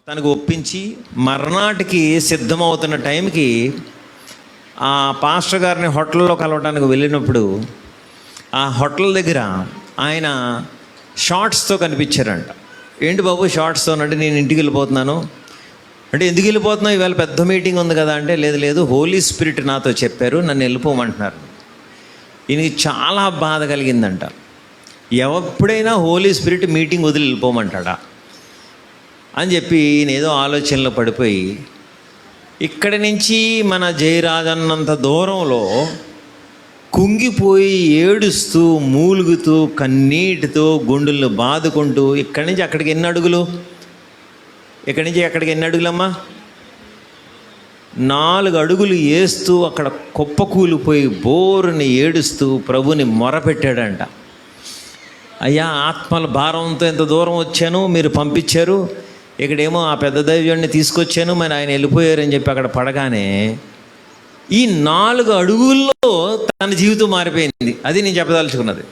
తనకు ఒప్పించి మర్నాటికి సిద్ధమవుతున్న టైంకి ఆ పాస్టర్ గారిని హోటల్లో కలవడానికి వెళ్ళినప్పుడు ఆ హోటల్ దగ్గర ఆయన షార్ట్స్తో కనిపించారంట. ఏంటి బాబు షార్ట్స్తో అంటే, నేను ఇంటికి వెళ్ళిపోతున్నాను అంటే, ఎందుకు వెళ్ళిపోతున్నావు, ఇవాళ పెద్ద మీటింగ్ ఉంది కదా అంటే, లేదు హోలీ స్పిరిట్ నాతో చెప్పారు, నన్ను వెళ్ళిపోమంటున్నారు. ఈయనకి చాలా బాధ కలిగిందంట. ఎప్పుడైనా హోలీ స్పిరిట్ మీటింగ్ వదిలి వెళ్ళిపోమంటాడా అని చెప్పి ఈయన ఏదో ఆలోచనలో పడిపోయి ఇక్కడి నుంచి మన జయరాజన్నంత దూరంలో కుంగిపోయి ఏడుస్తూ మూలుగుతూ కన్నీటితో గుండెలను బాదుకుంటూ ఇక్కడి నుంచి అక్కడికి ఎన్ని అడుగులు, ఇక్కడి నుంచి అక్కడికి ఎన్ని అడుగులమ్మా, 4 అడుగులు వేస్తూ అక్కడ కుప్పకూలిపోయి బోరుని ఏడుస్తూ ప్రభుని మొరపెట్టాడంట. అయ్యా, ఆత్మల భారంతో ఎంత దూరం వచ్చాను, మీరు పంపించారు, ఇక్కడేమో ఆ పెద్ద దైవాన్ని తీసుకొచ్చాను, మరి ఆయన వెళ్ళిపోయారని చెప్పి అక్కడ పడగానే ఈ 4 అడుగుల్లో తన జీవితం మారిపోయింది. అది నేను చెప్పదలుచుకున్నది.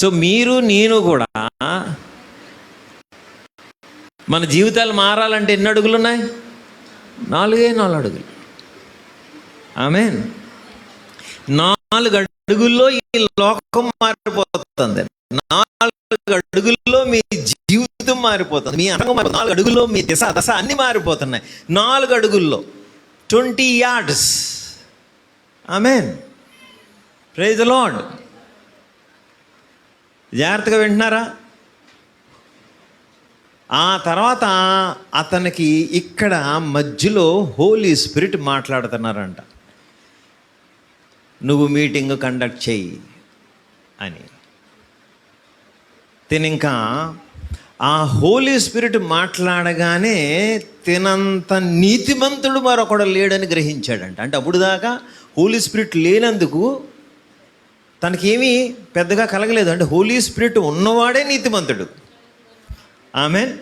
సో మీరు నేను కూడా మన జీవితాలు మారాలంటే ఎన్ని అడుగులు ఉన్నాయి? 4 అడుగులు. ఆమేన్. 4 అడుగుల్లో ఈ లోకం మారిపోతుంది. 4 అడుగుల్లో మీ జీవితం మారిపోతుంది, మీ అంగం 4 అడుగుల్లో మీ దశ అన్నీ మారిపోతున్నాయి. 4 అడుగుల్లో 20 yards. Amen. Praise the lord. జాగ్రత్తగా వింటున్నారా? ఆ తర్వాత అతనికి ఇక్కడ మధ్యలో హోలీ స్పిరిట్ మాట్లాడుతున్నారంట, నువ్వు మీటింగ్ కండక్ట్ చెయ్యి అని. తినింకా ఆ హోలీ స్పిరిట్ మాట్లాడగానే తినంత నీతిమంతుడు మరొకడు లేడని గ్రహించాడంట. అంటే అప్పుడు దాకా హోలీ స్పిరిట్ లేనందుకు తనకేమీ పెద్దగా కలగలేదు. అంటే హోలీ స్పిరిట్ ఉన్నవాడే నీతిమంతుడు. ఆమేన్.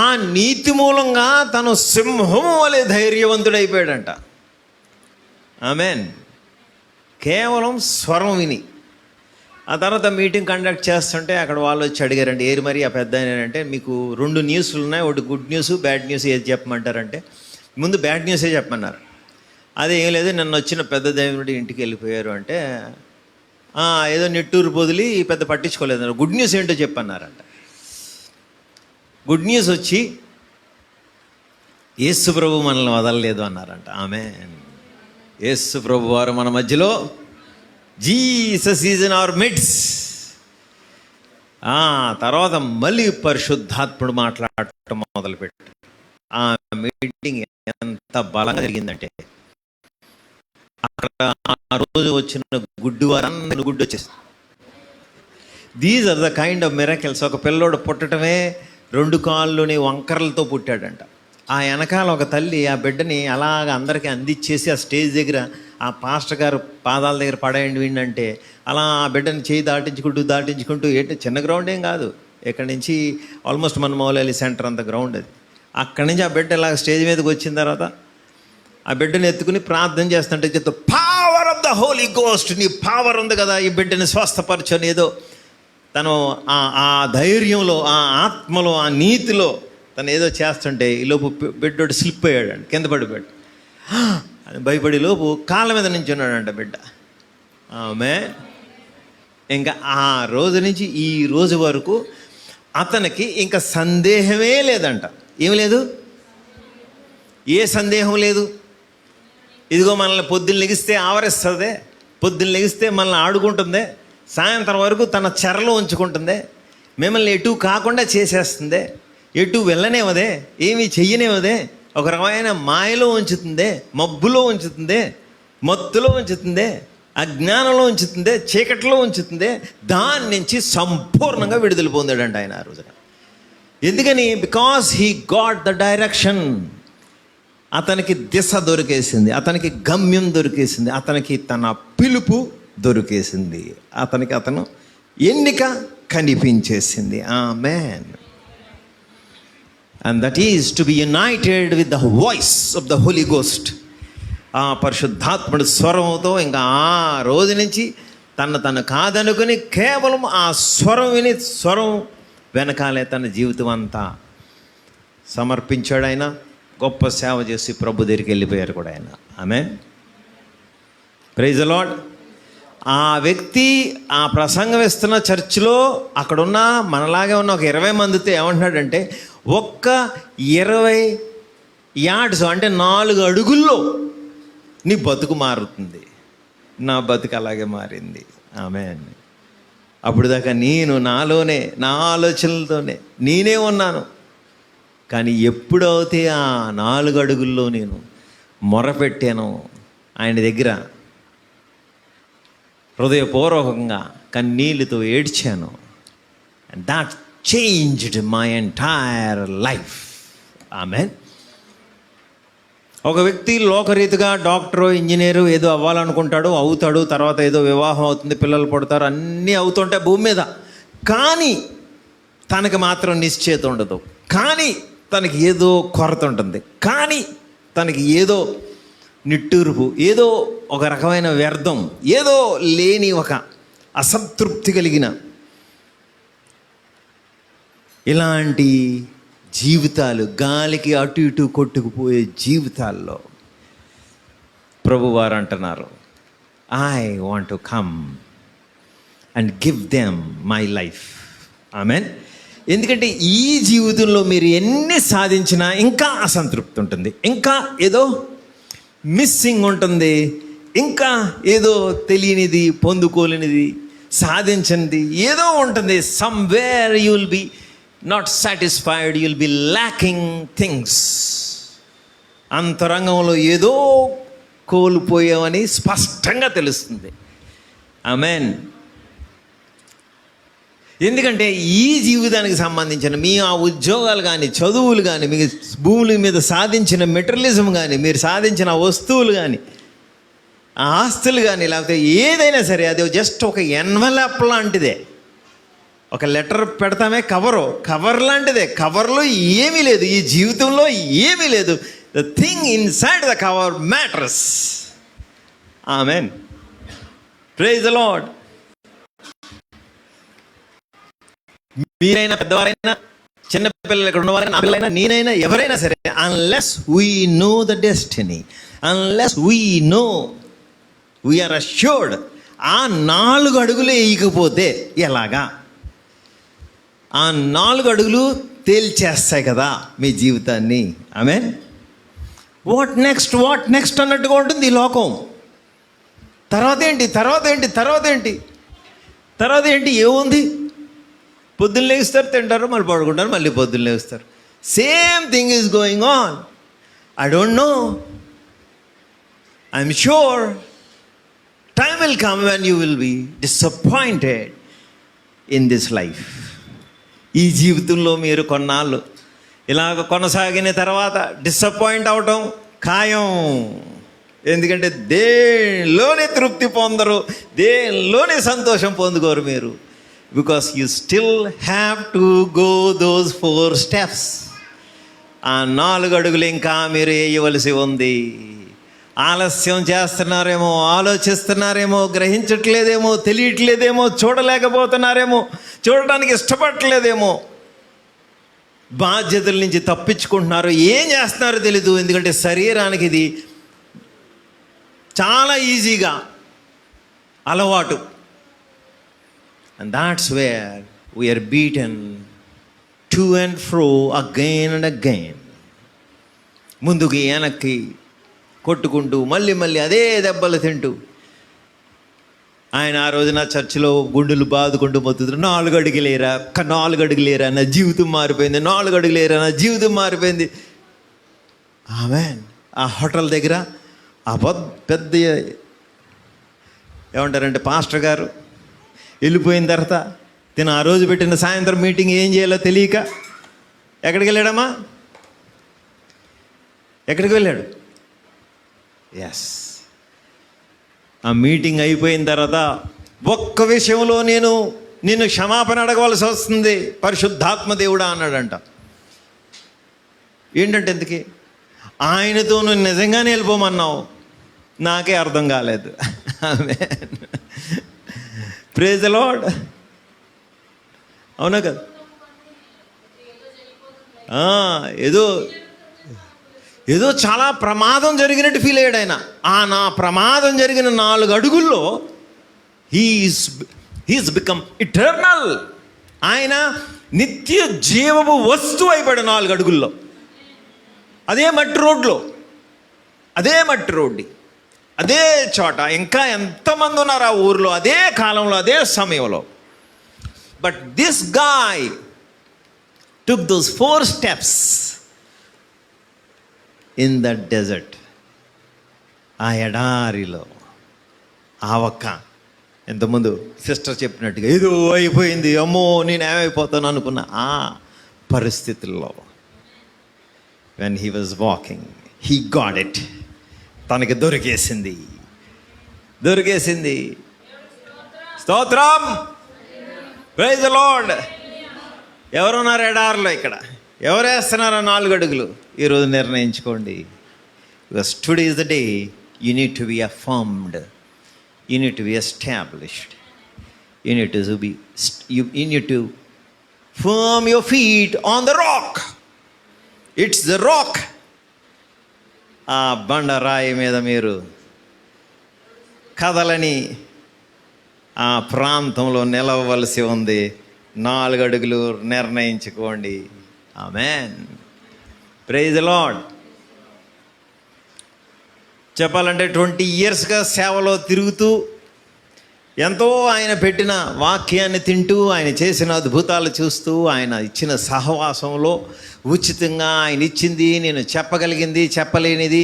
ఆ నీతి మూలంగా తను సింహం వలె ధైర్యవంతుడైపోయాడంట. ఆమేన్. కేవలం స్వరం విని. ఆ తర్వాత మీటింగ్ కండక్ట్ చేస్తుంటే అక్కడ వాళ్ళు వచ్చి అడిగారంటే, ఏరు మరి ఆ పెద్ద అంటే, మీకు 2 న్యూస్లు ఉన్నాయి, ఒకటి గుడ్ న్యూస్, బ్యాడ్ న్యూస్, ఏది చెప్పమంటారంటే ముందు బ్యాడ్ న్యూసే చెప్పమన్నారు. అదే ఏం లేదు, నన్ను వచ్చిన పెద్ద దేవుడి ఇంటికి వెళ్ళిపోయారు అంటే, ఏదో నెట్టూరు పొదిలి పెద్ద పట్టించుకోలేదు. గుడ్ న్యూస్ ఏంటో చెప్పన్నారంట. గుడ్ న్యూస్ వచ్చి యేసు ప్రభు మనల్ని వదలలేదు అన్నారంట. ఆమేన్. యేసు ప్రభు వారు మన మధ్యలో, Jesus is in our mids. తర్వాత మళ్ళీ పరిశుద్ధాత్ముడు మాట్లాడటం మొదలుపెట్టాడు. ఆ మీటింగ్ ఎంత బలంగా జరిగిందంటే అక్కడ ఆ రోజు వచ్చిన గుడ్డు వారందరూ గుడ్డు వచ్చేస్తుంది. These are the kind of miracles. ఒక పిల్లోడు పుట్టడమే 2 కాళ్ళుని వంకరలతో పుట్టాడంట. ఆ వెనకాల ఒక తల్లి ఆ బిడ్డని అలాగ అందరికీ అందించేసి ఆ స్టేజ్ దగ్గర ఆ పాస్టర్ గారు పాదాల దగ్గర పడేయండి విండంటే అలా ఆ బిడ్డని చేయి దాటించుకుంటూ ఏంటి, చిన్న గ్రౌండ్ ఏం కాదు, ఇక్కడి నుంచి ఆల్మోస్ట్ మన మౌలాలి సెంటర్ అంత గ్రౌండ్ అది. అక్కడి నుంచి ఆ బిడ్డ ఇలాగ స్టేజ్ మీదకి వచ్చిన తర్వాత ఆ బిడ్డని ఎత్తుకుని ప్రార్థన చేస్తుంటే చెప్తా, power of the holy ghost, నీ పవర్ ఉంది కదా, ఈ బిడ్డని స్వస్థపరచని ఏదో తను ఆ ధైర్యంలో, ఆ ఆత్మలో, ఆ నీతిలో తను ఏదో చేస్తుంటే ఈలోపు బిడ్డోడు స్లిప్ అయ్యాడండి, కింద పడిపోయాడు. అని భయపడి లోపు కాళ్ళ మీద నుంచి ఉన్నాడంట బిడ్డ. ఆమె ఇంకా ఆ రోజు నుంచి ఈ రోజు వరకు అతనికి ఇంకా సందేహమే లేదంట. ఏమి లేదు, ఏ సందేహం లేదు. ఇదిగో మనల్ని పొద్దున్న లెగిస్తే ఆవరిస్తుందే, పొద్దున్న లెగిస్తే మనల్ని ఆడుకుంటుందే, సాయంత్రం వరకు తన చెరలో ఉంచుకుంటుందే, మిమ్మల్ని ఎటు కాకుండా చేసేస్తుందే, ఎటు వెళ్ళనేవదే, ఏమీ చెయ్యనేవదే, ఒక రకమైన మాయలో ఉంచుతుందే, మబ్బులో ఉంచుతుందే, మత్తులో ఉంచుతుందే, అజ్ఞానంలో ఉంచుతుందే, చీకట్లో ఉంచుతుందే, దాని నుంచి సంపూర్ణంగా విడుదల పొందాడంట ఆయన ఆ రోజున. ఎందుకని? Because he got the direction. అతనికి దిశ దొరికేసింది, అతనికి గమ్యం దొరికేసింది, అతనికి తన పిలుపు దొరికేసింది, అతను ఎన్నిక కనిపించేసింది. ఆమేన్. And that is to be united with the voice of the Holy Ghost. ఆ పరిశుద్ధాత్ముడి స్వరంతో ఇంకా ఆ రోజు నుంచి తను కాదనుకుని కేవలం ఆ స్వరం విని, స్వరం వెనకాలే తన జీవితం అంతా సమర్పించాడు. ఆయన గొప్ప సేవ చేసి ప్రభు దగ్గరికి వెళ్ళిపోయారు కూడా ఆయన. ఆమేన్. Praise the lord. ఆ వ్యక్తి ఆ ప్రసంగం ఇస్తున్న చర్చిలో అక్కడున్న మనలాగే ఉన్న ఒక 20 మందితో ఏమంటున్నాడంటే, ఒక్క 20 యార్డ్స్ అంటే 4 అడుగుల్లో నీ బతుకు మారుతుంది. నా బతుకు అలాగే మారింది. ఆమేన్. అప్పుడు దాకా నేను నాలోనే, నా ఆలోచనలతోనే నేనే ఉన్నాను. కానీ ఎప్పుడైతే ఆ 4 అడుగుల్లో నేను మొరపెట్టానో ఆయన దగ్గర, హృదయపూర్వకంగా కన్నీళ్ళతో ఏడ్చాను, and that changed my entire life. Amen. ఒక వ్యక్తి లోకరీతిగా డాక్టరు, ఇంజనీరు ఏదో అవ్వాలనుకుంటాడు, అవుతాడు. తర్వాత ఏదో వివాహం అవుతుంది, పిల్లలు పుడతారు, అన్నీ అవుతుంటాయి భూమి మీద. కానీ తనకి మాత్రం నిశ్చయిత ఉండదు. కానీ తనకి ఏదో కొరత ఉంటుంది. కానీ తనకి ఏదో నిట్టూర్పు, ఏదో ఒక రకమైన వ్యర్థం, ఏదో లేని ఒక అసంతృప్తి కలిగిన ఇలాంటి జీవితాలు, గాలికి అటు ఇటు కొట్టుకుపోయే జీవితాల్లో ప్రభువారు అంటున్నారు, I want to come and give them my life. Amen. ఎందుకంటే ఈ జీవితంలో మీరు ఎన్ని సాధించినా ఇంకా అసంతృప్తి ఉంటుంది, ఇంకా ఏదో మిస్సింగ్ ఉంటుంది, ఇంకా ఏదో తెలియనిది, పొందుకోలేనిది, సాధించనిది ఏదో ఉంటుంది. Somewhere you will be not satisfied, you will be lacking things. అంతరంగంలో ఏదో కోల్పోయామని స్పష్టంగా తెలుస్తుంది. ఆమేన్. ఎందుకంటే ఈ జీవితానికి సంబంధించిన మీ ఆ ఉద్యోగాలు కానీ, చదువులు కానీ, మీ భూముల మీద సాధించిన మెటీరియలిజం కానీ, మీరు సాధించిన వస్తువులు కానీ, ఆస్తులు కానీ, లేకపోతే ఏదైనా సరే అది జస్ట్ ఒక ఎన్వలప్ లాంటిదే. ఒక లెటర్ పెడతామే, కవర్ లాంటిదే. కవర్లో ఏమీ లేదు, ఈ జీవితంలో ఏమీ లేదు. The thing inside the cover matters. Amen. Praise the lord. మీరైనా, పెద్దవారైనా, చిన్నపిల్లలు ఇక్కడ ఉన్నవారైనా, పిల్లలైనా, నేనైనా, ఎవరైనా సరే, unless we know the destiny, unless we know, we are assured, ఆ 4 అడుగులు వేయకపోతే ఎలాగా? ఆ 4 అడుగులు తేల్చేస్తాయి కదా మీ జీవితాన్ని. ఆమేన్. వాట్ నెక్స్ట్ అన్నట్టుగా ఉంటుంది ఈ లోకం. తర్వాత ఏంటి ఏముంది? పొద్దున్న లేస్తారు, తింటారు, మళ్ళీ పడుకుంటారు, మళ్ళీ పొద్దున్న లేస్తారు. Same thing is going on. I don't know, I'm sure time will come when you will be disappointed in this life. ఈ జీవితంలో మీరు కొన్నాళ్ళు ఇలాగ కొనసాగిన తర్వాత డిసప్పాయింట్ అవటం ఖాయం. ఎందుకంటే దేనిలోనే తృప్తి పొందరు, దేనిలోనే సంతోషం పొందుకోరు మీరు. Because you still have to go those 4 steps. ఆ 4 అడుగులు ఇంకా మీరు వేయవలసి ఉంది. ఆలస్యం చేస్తున్నారేమో, ఆలోచిస్తున్నారేమో, గ్రహించట్లేదేమో, తెలియట్లేదేమో, చూడలేకపోతున్నారేమో, చూడడానికి ఇష్టపడట్లేదేమో, బాధ్యతల నుంచి తప్పించుకుంటున్నారు, ఏం చేస్తున్నారో తెలీదు. ఎందుకంటే శరీరానికి ఇది చాలా ఈజీగా అలవాటు. And that's where we are beaten to and fro again and again. ముందుకి వెనక్కి కొట్టుకుంటూ మళ్ళీ అదే దెబ్బలు తింటూ. ఆయన ఆ రోజున చర్చిలో గుండెలు బాదుకుంటూ మొత్తుతారు, 4 అడుగులేరా, 4 అడుగులేరా, నా జీవితం మారిపోయింది, 4 అడుగులేరా, నా జీవితం మారిపోయింది. ఆమేన్. ఆ హోటల్ దగ్గర ఆ పెద్ద ఏమంటారంటే పాస్టర్ గారు వెళ్ళిపోయిన తర్వాత తిను ఆ రోజు పెట్టిన సాయంత్రం మీటింగ్ ఏం చేయాలో తెలియక ఎక్కడికి వెళ్ళాడమ్మా? ఎక్కడికి వెళ్ళాడు? ఎస్, ఆ మీటింగ్ అయిపోయిన తర్వాత ఒక్క విషయంలో నిన్ను క్షమాపణ అడగవలసి వస్తుంది పరిశుద్ధాత్మ దేవుడా అన్నాడంట. ఏంటంటే ఎందుకు? ఆయనతో నువ్వు నిజంగానే వెళ్ళిపోమన్నావు, నాకే అర్థం కాలేదు. ఆమేన్. Praise the lord. అవునా కదా? ఏదో ఏదో చాలా ప్రమాదం జరిగినట్టు ఫీల్ అయ్యాడు ఆయన. నా ప్రమాదం జరిగిన 4 అడుగుల్లో హీఈస్ బికమ్ ఇటర్నల్. ఆయన నిత్య జీవపు వస్తువు అయిపోయాడు 4 అడుగుల్లో. అదే మట్టి రోడ్లో, అదే మట్టి రోడ్డు, అదే చోట. ఇంకా ఎంతమంది ఉన్నారు ఆ ఊరిలో, అదే కాలంలో, అదే సమయంలో. But this guy took those 4 steps in that desert. ఆ ఎడారిలో ఎంతమంది సిస్టర్ చెప్పినట్టుగా ఏదో అయిపోయింది, అమ్మో నేను ఏమైపోతాను అనుకున్న ఆ పరిస్థితుల్లో when he was walking, he got it. తనకి దొరికేసింది. స్తోత్రం, ప్రైజ్ ది లార్డ్. ఎవరున్నారు ఎడారిలో? ఇక్కడ ఎవరు వేస్తున్నారో 4 అడుగులు? ఈరోజు నిర్ణయించుకోండి. Because today is the day you need to be affirmed, you need to be established, you need to firm your feet on the rock. It's the rock. ఆ బండరాయి మీద మీరు కదలని ఆ ప్రాంతంలో నిలవవలసి ఉంది. 4 అడుగులు నిర్ణయించుకోండి. ఆమేన్, ప్రైజ్ ది లార్డ్. చెప్పాలంటే 20 yearsగా సేవలో తిరుగుతూ, ఎంతో ఆయన పెట్టిన వాక్యాన్ని తింటూ, ఆయన చేసిన అద్భుతాలు చూస్తూ, ఆయన ఇచ్చిన సహవాసంలో ఉచితంగా ఆయన ఇచ్చింది, నేను చెప్పగలిగింది, చెప్పలేనిది,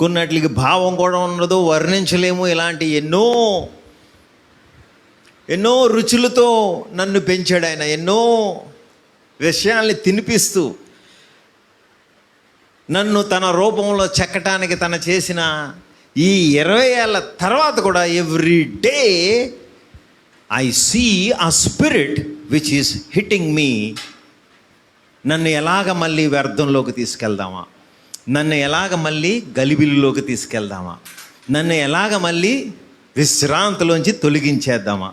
కొన్నట్లకి భావం కూడా ఉండదు, వర్ణించలేము. ఇలాంటి ఎన్నో రుచులతో నన్ను పెంచాడు ఆయన. ఎన్నో విషయాల్ని తినిపిస్తూ నన్ను తన రూపంలో చెక్కటానికి తన చేసిన ఈ 20 ఏళ్ళ తర్వాత కూడా ఎవ్రీ డే ఐ సీ ఆ spirit which is hitting me. నన్ను ఎలాగ మళ్ళీ వ్యర్థంలోకి తీసుకెళ్దామా, నన్ను ఎలాగ మళ్ళీ గలిబిలిలోకి తీసుకెళ్దామా, నన్ను ఎలాగ మళ్ళీ విశ్రాంతిలోంచి తొలగించేద్దామా,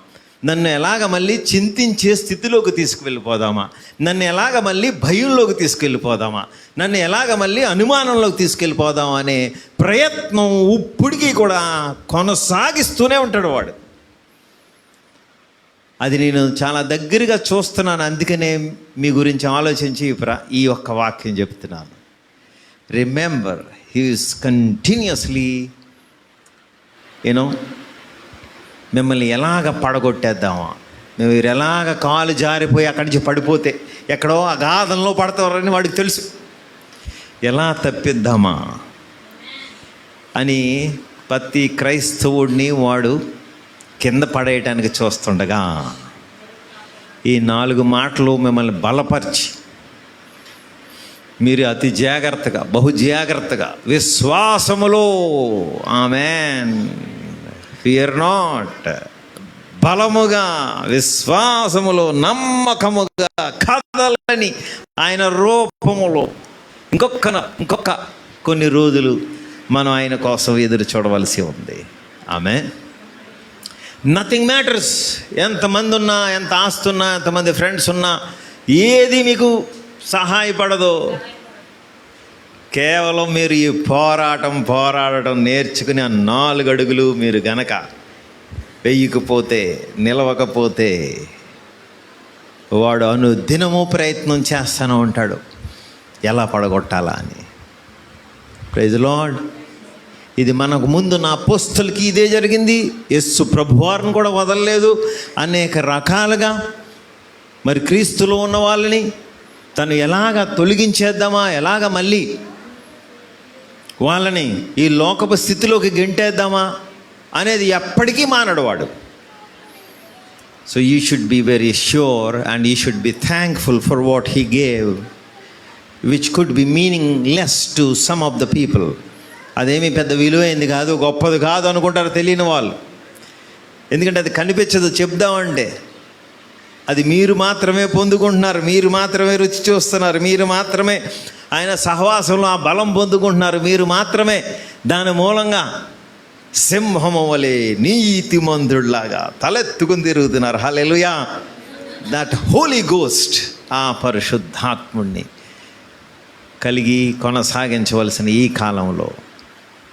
నన్ను ఎలాగ మళ్ళీ చింతించే స్థితిలోకి తీసుకువెళ్ళిపోదామా, నన్ను ఎలాగ మళ్ళీ భయంలోకి తీసుకెళ్ళిపోదామా, నన్ను ఎలాగ మళ్ళీ అనుమానంలోకి తీసుకెళ్ళిపోదామా అనే ప్రయత్నం ఇప్పటికీ కూడా కొనసాగిస్తూనే ఉంటాడు వాడు. అది నేను చాలా దగ్గరగా చూస్తున్నాను. అందుకనే మీ గురించి ఆలోచించి ఈ ఒక్క వాక్యం చెప్తున్నాను. రిమెంబర్, హీ ఈస్ కంటిన్యూస్లీ మిమ్మల్ని ఎలాగ పడగొట్టేద్దామా, మీరు ఎలాగ కాలు జారిపోయి అక్కడి నుంచి పడిపోతే ఎక్కడో అగాధంలో పడతారని వాడికి తెలుసు. ఎలా తప్పిద్దామా అని ప్రతి క్రైస్తవుడిని వాడు కింద పడేయటానికి చూస్తుండగా ఈ 4 మాటలు మిమ్మల్ని బలపరిచి మీరు అతి జాగ్రత్తగా, బహు జాగ్రత్తగా విశ్వాసములో, ఆమేన్, ఫియర్ నాట్, బలముగా, విశ్వాసములో, నమ్మకముగా కదలని ఆయన రూపములో ఇంకొక కొన్ని రోజులు మనం ఆయన కోసం ఎదురు చూడవలసి ఉంది. ఆమేన్. Nothing matters. ఎంతమంది ఉన్నా, ఎంత ఆస్తి ఉన్నా, ఎంతమంది ఫ్రెండ్స్ ఉన్నా, ఏది మీకు సహాయపడదు. కేవలం మీరు ఈ పోరాడటం నేర్చుకుని ఆ 4 అడుగులు మీరు గనక వెయ్యకపోతే, నిలవకపోతే, వాడు అనుదినము ప్రయత్నం చేస్తూనే ఉంటాడు ఎలా పడగొట్టాలా అని. Praise the lord. ఇది మనకు ముందు నా అపోస్తలుకి ఇదే జరిగింది. యేసు ప్రభువారిని కూడా వదలలేదు. అనేక రకాలుగా మరి క్రీస్తులో ఉన్న వాళ్ళని తను ఎలాగ తొలగించేద్దామా, ఎలాగ మళ్ళీ వాళ్ళని ఈ లోకపు స్థితిలోకి గెంటేద్దామా అనేది ఎప్పటికీ మానడు వాడు. So you should be very sure and you should be thankful for what he gave, which could be meaningless to some of the people. అదేమీ పెద్ద విలువైంది కాదు, గొప్పది కాదు అనుకుంటారు తెలియని వాళ్ళు. ఎందుకంటే అది కనిపించదు. చెప్దామంటే అది మీరు మాత్రమే పొందుకుంటున్నారు, మీరు మాత్రమే రుచి చూస్తున్నారు, మీరు మాత్రమే ఆయన సహవాసంలో ఆ బలం పొందుకుంటున్నారు, మీరు మాత్రమే దాని మూలంగా సింహము వలె నీతిమంతుడిలాగా తలెత్తుకుని తిరుగుతున్నారు. హల్లెలూయా. దట్ హోలీ గోస్ట్, ఆ పరిశుద్ధాత్ముడిని కలిగి కొనసాగించవలసిన ఈ కాలంలో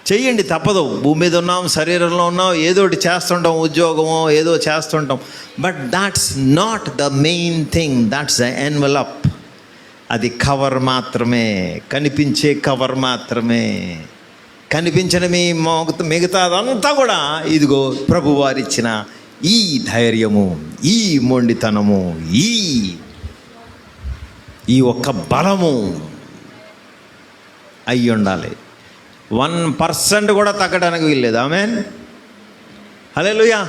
చెయ్యండి, తప్పదు. భూమి మీద ఉన్నాం, శరీరంలో ఉన్నాం, ఏదో ఒకటి చేస్తుంటాం, ఉద్యోగమో ఏదో చేస్తుంటాం. But that's not the main thing, that's the envelope. అది కవర్ మాత్రమే, కనిపించే కవర్ మాత్రమే. కనిపించిన మిగతాదంతా కూడా ఇదిగో ప్రభువారిచ్చిన ఈ ధైర్యము, ఈ మొండితనము, ఈ ఒక్క బలము అయ్యి ఉండాలి. 1% కూడా తగ్గడానికి వీల్లేదు. ఆమేన్, హల్లెలూయా,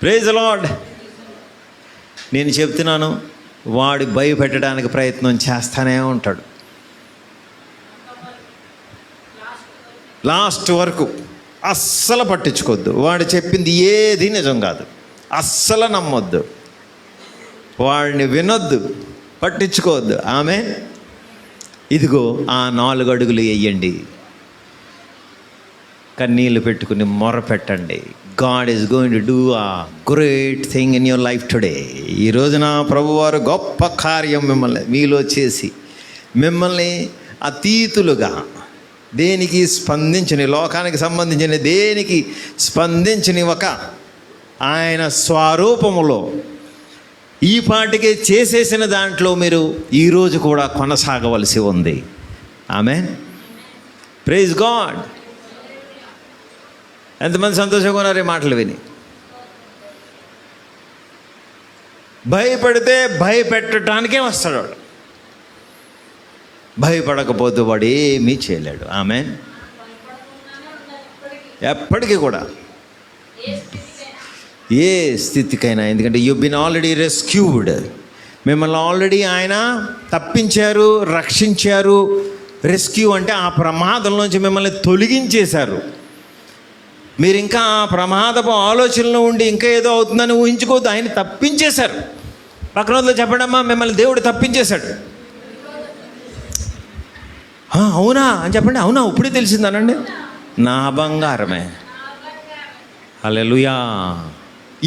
ప్రైజ్ ది లార్డ్. నేను చెప్తున్నాను, వాడు భయపెట్టడానికి ప్రయత్నం చేస్తానే ఉంటాడు లాస్ట్ వరకు. అస్సలు పట్టించుకోవద్దు, వాడు చెప్పింది ఏది నిజం కాదు, అస్సలు నమ్మొద్దు, వాడిని వినొద్దు, పట్టించుకోవద్దు. ఆమేన్. ఇదిగో ఆ 4 అడుగులు వేయండి, కన్నీళ్ళు పెట్టుకుని మొర పెట్టండి. God is going to do a great thing in your life today. ఈ రోజున ప్రభువారు గొప్ప కార్యం మీలో చేసి మిమ్మల్ని అతీతులుగా, దేనికి స్పందించని, లోకానికి సంబంధించిన దేనికి స్పందించని ఒక ఆయన స్వరూపములో ఈ పాటికే చేసేసిన దాంట్లో మీరు ఈరోజు కూడా కొనసాగవలసి ఉంది. Amen, praise god. ఎంతమంది సంతోషంగా ఉన్నారు ఈ మాటలు విని? భయపడితే భయపెట్టడానికే వస్తాడు వాడు, భయపడకపోతే వాడు ఏమీ చేయలేడు. ఆమేన్. ఎప్పటికీ కూడా ఏ స్థితికైనా, ఎందుకంటే యు బీన్ ఆల్రెడీ రెస్క్యూడ్. మిమ్మల్ని ఆల్రెడీ ఆయన తప్పించారు, రక్షించారు. రెస్క్యూ అంటే ఆ ప్రమాదంలోంచి మిమ్మల్ని తొలగించేశారు. మీరు ఇంకా ఆ ప్రమాదపు ఆలోచనలో ఉండి ఇంకా ఏదో అవుతుందని ఊహించుకోవద్దు, ఆయన తప్పించేశారు. పక్కన వదిలే చెప్పండమ్మా, మిమ్మల్ని దేవుడు తప్పించేశాడు. అవునా అని చెప్పండి. అవునా, ఇప్పుడే తెలిసిందనండి. నా బంగారమే, హల్లెలూయా.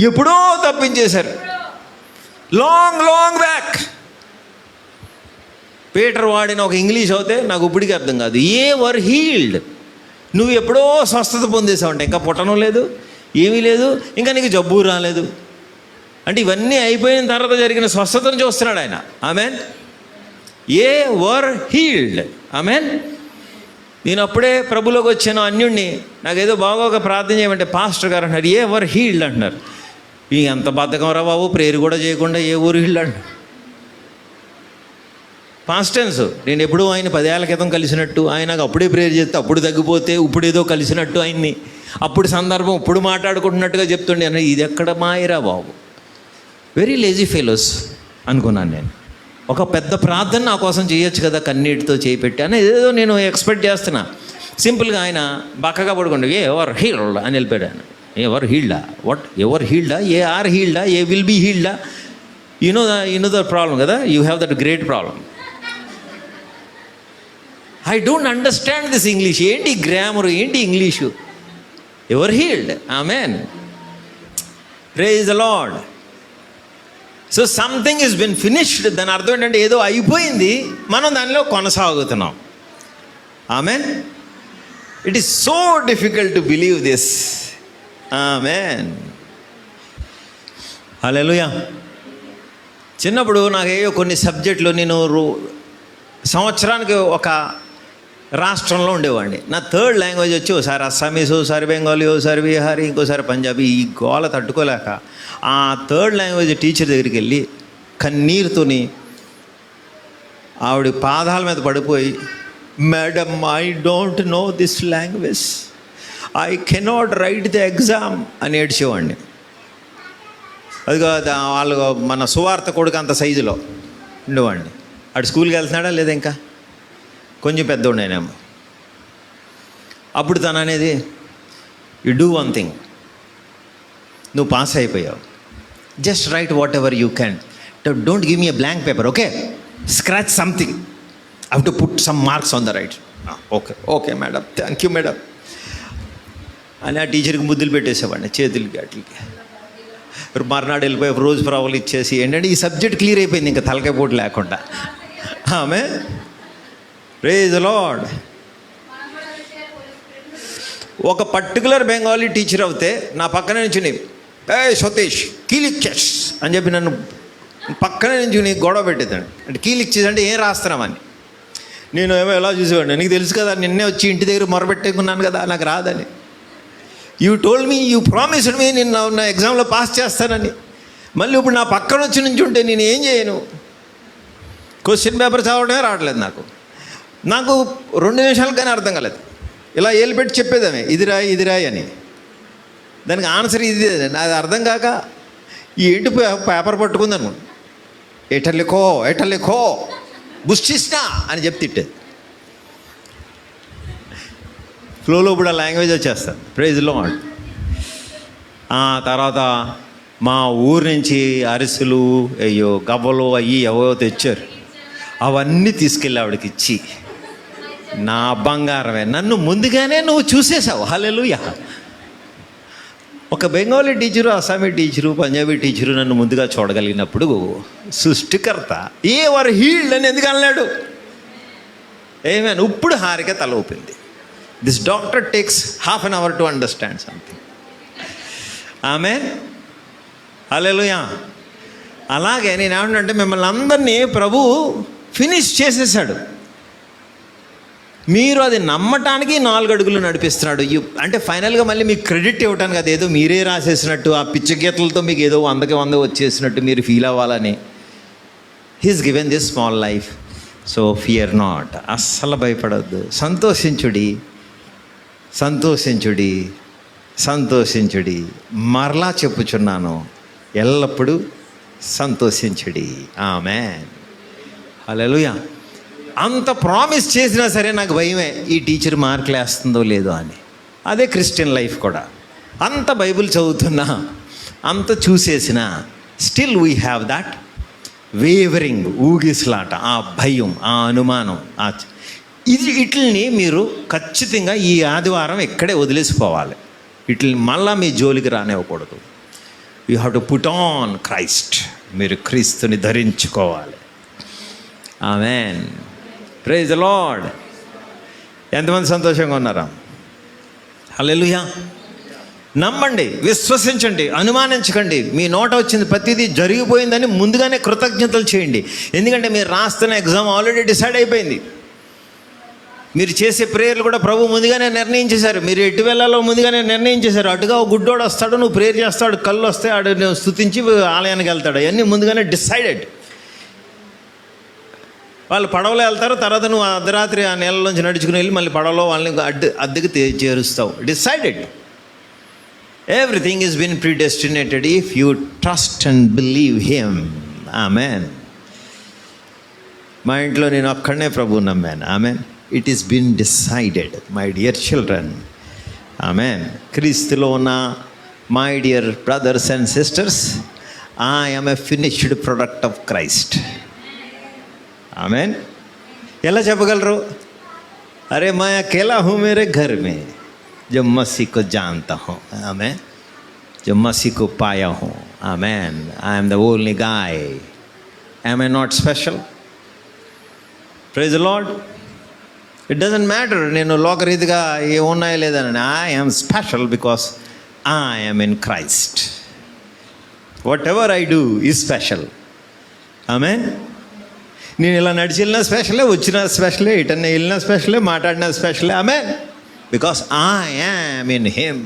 ఎప్పుడో తప్పించేశారు, లాంగ్ బ్యాక్. పీటర్ వాడిన ఒక ఇంగ్లీష్ అవుతే నాకు ఇప్పటికీ అర్థం కాదు. ఏ వర్ హీల్డ్. నువ్వు ఎప్పుడో స్వస్థత పొందేసావంటే, ఇంకా పుట్టడం లేదు, ఏమీ లేదు, ఇంకా నీకు జబ్బు రాలేదు అంటే ఇవన్నీ అయిపోయిన తర్వాత జరిగిన స్వస్థతను చూస్తున్నాడు ఆయన. ఆమేన్. ఏ వర్ హీల్డ్. ఆమేన్. నేను అప్పుడే ప్రభులోకి వచ్చాను, అన్యుణ్ణి, నాకేదో బాగోక ప్రార్థన చేయమంటే పాస్టర్ గారు అంటున్నారు ఏ వర్ హీల్డ్ అంటున్నారు. ఈ ఎంత బద్ధకం రా బాబు, ప్రేయర్ కూడా చేయకుండా ఏ ఊరు హీల్డ్ అంటున్నారు. Past tense. నేను ఎప్పుడూ ఆయన 10 ఏళ్ల క్రితం కలిసినట్టు, ఆయనకు అప్పుడే ప్రేయర్ చేస్తే అప్పుడు తగ్గిపోతే ఇప్పుడు ఏదో కలిసినట్టు ఆయన్ని, అప్పుడు సందర్భం ఇప్పుడు మాట్లాడుకుంటున్నట్టుగా చెప్తుండే. అన్న ఇది ఎక్కడ మాయరా బాబు, వెరీ లేజీ ఫెలోస్ అనుకున్నాను నేను. ఒక పెద్ద ప్రార్థన నా కోసం చేయొచ్చు కదా, కన్నీటితో చేపెట్టి అని ఏదో నేను ఎక్స్పెక్ట్ చేస్తున్నా. సింపుల్గా ఆయన బక్కగా పడుకోండి, ఏ ఎవర్ హీల్డ్ అని వెళ్ళిపోయాడు ఆయన. ఎవర్ హీల్డా? వాట్ ఎవర్ హీల్డా? ఏ ఆర్ హీల్డా? ఏ విల్ బీ హీల్డా? యు నో ద ప్రాబ్లం కదా, you have that great problem. I don't understand this English. ఏంటి గ్రామర్, ఏంటి English? Ever healed. Amen, praise the Lord. So something is been finished. దాని అర్థం ఏంటంటే ఏదో అయిపోయింది, మనం దానిలో కొనసాగుతున్నాం. Amen. It is so difficult to believe this. Amen, hallelujah. చిన్నప్పుడు నాకు ఏవో కొన్ని సబ్జెక్టులు, నేను సంవత్సరానికి ఒక రాష్ట్రంలో ఉండేవాడిని. నా 3rd లాంగ్వేజ్ వచ్చి ఓసారి అస్సామీస్, ఓసారి బెంగాలీ, ఓసారి బీహారీ, ఇంకోసారి పంజాబీ. ఈ గోల తట్టుకోలేక ఆ 3rd లాంగ్వేజ్ టీచర్ దగ్గరికి వెళ్ళి కన్నీరుతోని ఆవిడ పాదాల మీద పడిపోయి, madam I don't know this language, I cannot write the exam అని ఏడ్చేవాడిని. అది వాళ్ళు మన సువార్త కొడుకు అంత సైజులో ఉండేవాడిని. అటు స్కూల్కి వెళ్తున్నాడా లేదా, ఇంకా కొంచెం పెద్దోడేనేమో. అప్పుడు తను అనేది, యు డూ వన్ థింగ్, నువ్వు పాస్ అయిపోయావు, just right what ever you can, don't give me a blank paper, okay, scratch something, have to put some marks on the right. Okay okay madam, thank you madam అని ఆ టీచర్కి ముద్దులు పెట్టేసేవాడిని చేతులకి అట్లకి. మర్నాడు వెళ్ళిపోయి రోజు ప్రాబ్లం ఇచ్చేసి ఏంటంటే ఈ సబ్జెక్ట్ క్లియర్ అయిపోయింది, ఇంకా తలకాయ పోటు లేకుండా. ఆమె ప్రైజ్ ది లార్డ్. ఒక పర్టికులర్ బెంగాలీ టీచర్ అవుతే నా పక్కనే నుంచి సతీష్ కీలిక్చెస్ అని చెప్పి నన్ను పక్కనే నుంచి గొడవ పెట్టేదాడు. అంటే కీలిక్చెస్ అంటే ఏం రాస్తున్నామని. నేను ఏమో ఎలా చూసేవాడిని, నీకు తెలుసు కదా, నిన్నే వచ్చి ఇంటి దగ్గర మొరపెట్టుకున్నాను కదా నాకు రాదని. You told me, you promised me, నేను నా ఎగ్జామ్లో పాస్ చేస్తానని. మళ్ళీ ఇప్పుడు నా పక్కన వచ్చి నుంచి ఉంటే నేను ఏం చేయను? క్వశ్చన్ పేపర్ చదవడమే రావట్లేదు నాకు 2 నిమిషాలు కానీ అర్థం కాలేదు. ఇలా ఏలు పెట్టి చెప్పేదామే, ఇది రాయి అని. దానికి ఆన్సర్ ఇది. అది అర్థం కాక ఈ ఏంటి పేపర్ పట్టుకుందను, ఎటలిఖో బుష్టిస్నా అని చెప్పి తిట్టేది. ఫ్లోలో ఇప్పుడు ఆ లాంగ్వేజ్ వచ్చేస్తాను. Praise the lord. తర్వాత మా ఊరు నుంచి అరిసెలు, గవ్వలు అవి ఎవరో తెచ్చారు. అవన్నీ తీసుకెళ్ళి ఆవిడకి ఇచ్చి, నా బంగారమే, నన్ను ముందుగానే నువ్వు చూసేసావు. హల్లెలూయా. ఒక Bengali teacher, Assamese teacher, Punjabi teacher నన్ను ముందుగా చూడగలిగినప్పుడు సృష్టికర్త వర్ హీల్డ్ అని ఎందుకు అన్నాడు? ఏమేను ఇప్పుడు హారిక తల ఊపింది. This doctor takes ½ an hour to understand something. Amen. Hallelujah. అలాగే నేను ఏమంటే మిమ్మల్ని అందరినీ ప్రభు ఫినిష్ చేసేసాడు. మీరు అది నమ్మటానికి 4 అడుగులు నడిపిస్తున్నాడు. అంటే ఫైనల్గా మళ్ళీ మీకు క్రెడిట్ ఇవ్వటానికి, అదేదో మీరే రాసేసినట్టు, ఆ పిచ్చి గీతలతో మీకు ఏదో 100 వచ్చేసినట్టు మీరు ఫీల్ అవ్వాలని. He's given this small life, so fear not. అస్సలు భయపడద్దు. సంతోషించుడి. మరలా చెప్పుచున్నాను, ఎల్లప్పుడూ సంతోషించుడి. ఆమేన్. హల్లెలూయా. అంత ప్రామిస్ చేసినా సరే నాకు భయమే, ఈ టీచర్ మార్కులు వేస్తుందో లేదో అని. అదే క్రిస్టియన్ లైఫ్ కూడా. అంత బైబిల్ చదువుతున్నా, అంత చూసేసినా, still we have that wavering, ఊగిసలాట, ఆ భయం, ఆ అనుమానం. వీటిని మీరు ఖచ్చితంగా ఈ ఆదివారం ఇక్కడే వదిలేసిపోవాలి. వీటిని మళ్ళా మీ జోలికి రానివ్వకూడదు. You have to put on Christ. మీరు క్రీస్తుని ధరించుకోవాలి. ఆమేన్. Praise the Lord. ఎంతమంది సంతోషంగా ఉన్నారా? హల్లెలూయా. నమ్మండి, విశ్వసించండి, అనుమానించకండి. మీ నోట వచ్చింది ప్రతిదీ జరిగిపోయిందని ముందుగానే కృతజ్ఞతలు చేయండి. ఎందుకంటే మీరు రాస్తున్న ఎగ్జామ్ ఆల్రెడీ డిసైడ్ అయిపోయింది. మీరు చేసే ప్రేయర్లు కూడా ప్రభు ముందుగానే నిర్ణయించేశారు. మీరు ఎటు వెళ్ళాలో ముందుగానే నిర్ణయించేశారు. అటుగా ఒక గుడ్డోడు వస్తాడు, నువ్వు ప్రేయర్ చేస్తాడు, కళ్ళు వస్తే ఆడు స్తుతించి ఆలయానికి వెళ్తాడు. అవన్నీ ముందుగానే డిసైడెడ్. వాళ్ళు పడవలో వెళ్తారు, తర్వాత నువ్వు అర్ధరాత్రి ఆ నీళ్ళలోంచి నడుచుకుని వెళ్ళి మళ్ళీ పడవలో వాళ్ళని అద్దెకి చేరుస్తావు. Decided. Everything is been predestinated if you trust and believe him. Amen. మా ఇంట్లో నేను ఒక్కడనే ప్రభువు నమ్మాను. Amen. It is been decided my dear children. Amen. క్రీస్తులో ఉన్న my dear brothers and sisters, I am a finished product of Christ. Amen. ఎలా చెప్పగలరు? అరే मैं अकेला हूँ मेरे घर में जो मसीह को जानता हूँ. आमेन. जो मसीह को पाया हूँ. आमेन. I am the only guy. Am I not special? Praise the Lord. It doesn't matter నేను లోకరీతిగా ఏమున్నాయో లేదని. I am special because I am in Christ. Whatever I do is special. Amen. నేను ఇలా నడిచి వెళ్ళినా స్పెషలే, వచ్చినా స్పెషలే, ఇటన్నా వెళ్ళినా స్పెషలే, మాట్లాడినా స్పెషలే. Amen. Because I am in him.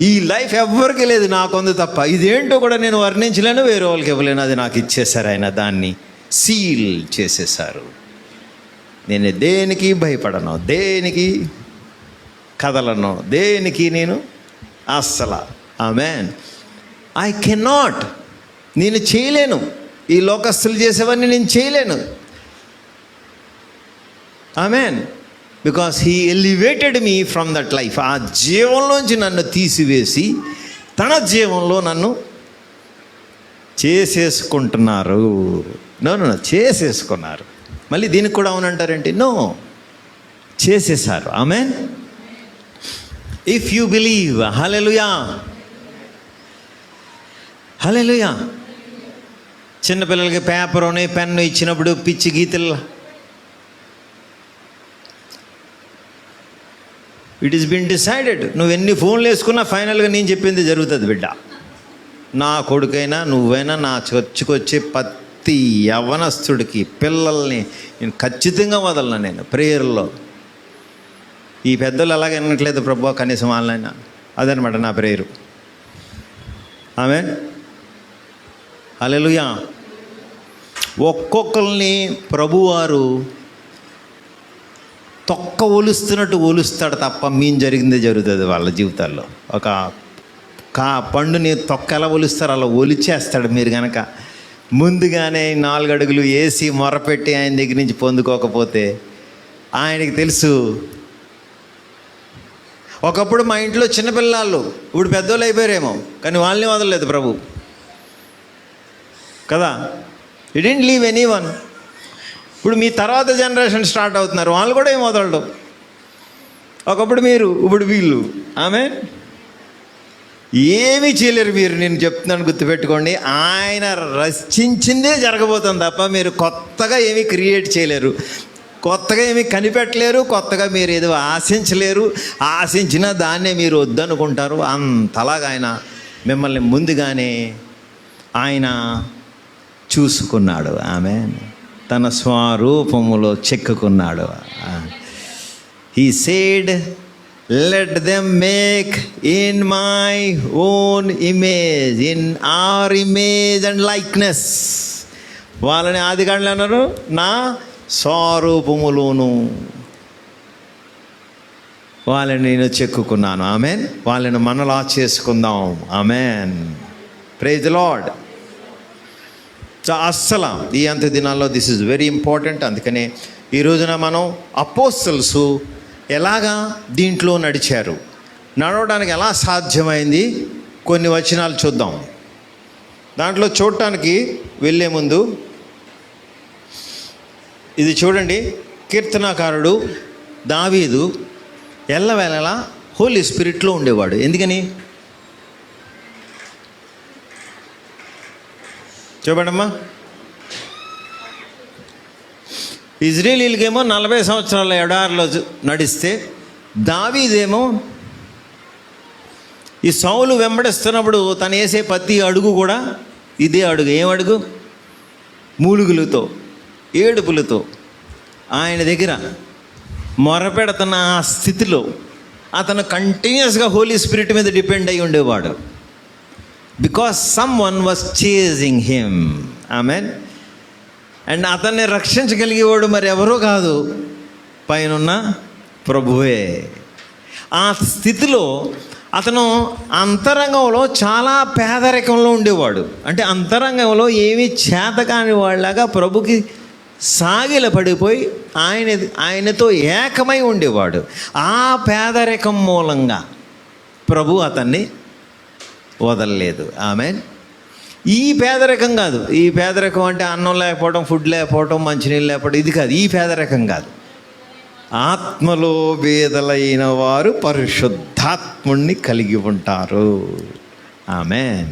ఈ లైఫ్ ఎవ్వరికి లేదు, నాకుంది తప్ప. ఇదేంటో కూడా నేను వర్ణించలేను, వేరే వాళ్ళకి ఇవ్వలేను. అది నాకు ఇచ్చేశారు ఆయన. దాన్ని సీల్ చేసేశారు. నేను దేనికి భయపడను, దేనికి కదలను, దేనికి నేను అస్సలు. ఆమెన్. ఐ కెనాట్, నేను చేయలేను. ఈ లోకస్తులు చేసేవన్నీ నేను చేయలేను. Amen. Because he elevated me from that life. ఆ జీవంలోంచి నన్ను తీసివేసి తన జీవంలో నన్ను చేసేసుకుంటున్నారు. నో చేసేసుకున్నారు. మళ్ళీ దీనికి కూడా అవునంటారేంటి? నో, చేసేసారు. Amen. If you believe. Hallelujah. Hallelujah. చిన్నపిల్లలకి పేపరుని పెన్ను ఇచ్చినప్పుడు పిచ్చి గీతలు, ఇట్ ఈస్ బీన్ డిసైడెడ్. నువ్వు ఎన్ని ఫోన్లు వేసుకున్నా ఫైనల్గా నేను చెప్పింది జరుగుతుంది బిడ్డ. నా కొడుకైనా నువ్వైనా నా చర్చికి వచ్చే ప్రతి యవ్వనస్తుడికి పిల్లల్ని నేను ఖచ్చితంగా వదలను. నేను ప్రేయర్లో ఈ పెద్దలు అలాగే వినట్లేదు ప్రభు, కనీసం వాళ్ళైనా. అదనమాట నా ప్రేయరు. ఆమేన్, హల్లెలూయా. ఒక్కొక్కరిని ప్రభువారు తొక్క ఒలుస్తున్నట్టు ఒలుస్తాడు తప్ప మీన్ జరిగిందే జరుగుతుంది వాళ్ళ జీవితాల్లో. ఒక పండుని తొక్క ఎలా ఒలుస్తారో అలా ఒలిచేస్తాడు. మీరు కనుక ముందుగానే 4 అడుగులు వేసి మొరపెట్టి ఆయన దగ్గర నుంచి పొందుకోకపోతే ఆయనకి తెలుసు. ఒకప్పుడు మా ఇంట్లో చిన్నపిల్లలు, ఇప్పుడు పెద్దోళ్ళు అయిపోయారేమో, కానీ వాళ్ళని వదలలేదు ప్రభు కదా. You didn't leave anyone. ఇప్పుడు మీ తర్వాత జనరేషన్ స్టార్ట్ అవుతున్నారు, వాళ్ళు కూడా ఏం వదలడం. ఒకప్పుడు మీరు, ఇప్పుడు వీళ్ళు. ఆమేన్. ఏమీ చేయలేరు మీరు. నేను చెప్తున్నాను, గుర్తుపెట్టుకోండి. ఆయన రచించిందే జరగబోతుంది తప్ప మీరు కొత్తగా ఏమీ క్రియేట్ చేయలేరు, కొత్తగా ఏమీ కనిపెట్టలేరు, కొత్తగా మీరు ఏదో ఆశించలేరు. ఆశించినా దాన్నే మీరు వద్దనుకుంటారు. అంతలాగా ఆయన మిమ్మల్ని ముందుగానే ఆయన చూసుకున్నాడు. ఆమేన్. తన స్వరూపములో చెక్కుకున్నాడు. He said, let them make in my own image, in our image and likeness. వాళ్ళని ఆదికాండలో అన్నారు, నా స్వరూపములోను వాళ్ళని నేను చెక్కుకున్నాను. ఆమేన్. వాళ్ళని మనలా చేసుకుందాం. ఆమేన్. Praise the Lord. అస్సలు ఈ అంత్య దినాల్లో దిస్ ఈజ్ వెరీ ఇంపార్టెంట్. అందుకనే ఈ రోజున మనం అపోస్తల్స్ ఎలాగా దీంట్లో నడిచారు, నడవడానికి ఎలా సాధ్యమైంది, కొన్ని వచనాలు చూద్దాం. దాంట్లో చూడటానికి వెళ్ళే ముందు ఇది చూడండి. కీర్తనాకారుడు దావీదు ఎల్లవేళలా హోలీ స్పిరిట్లో ఉండేవాడు. ఎందుకని చూడండమ్మా. ఇజ్రాయేలీలకేమో 40 సంవత్సరాల ఎడారిలో నడిస్తే, దావీదేమో ఈ సౌలు వెంబడిస్తున్నప్పుడు తను వేసే ప్రతి అడుగు కూడా ఇదే అడుగు. ఏం అడుగు? మూలుగులతో, ఏడుపులతో ఆయన దగ్గర మొరపెడుతున్న ఆ స్థితిలో అతను కంటిన్యూస్గా హోలీ స్పిరిట్ మీద డిపెండ్ అయి ఉండేవాడు. Because some one was chasing him. Amen. And అతన్ని రక్షించగలిగేవాడు మరి ఎవరో కాదు, పైనున్న ప్రభువే. ఆ స్థితిలో అతను అంతరంగంలో చాలా పేదరికంలో ఉండేవాడు. అంటే అంతరంగంలో ఏమీ చేతకాని వాళ్ళగా ప్రభుకి సాగిల పడిపోయి ఆయనతో ఏకమై ఉండేవాడు. ఆ పేదరికం మూలంగా ప్రభు అతన్ని వదలలేదు. ఆమేన్. ఈ పేదరికం కాదు. ఈ పేదరికం అంటే అన్నం లేకపోవడం, ఫుడ్ లేకపోవడం, మంచినీళ్ళు లేకపోవడం, ఇది కాదు. ఈ పేదరికం కాదు. ఆత్మలో పేదలైన వారు పరిశుద్ధాత్ముణ్ణి కలిగి ఉంటారు. Amen.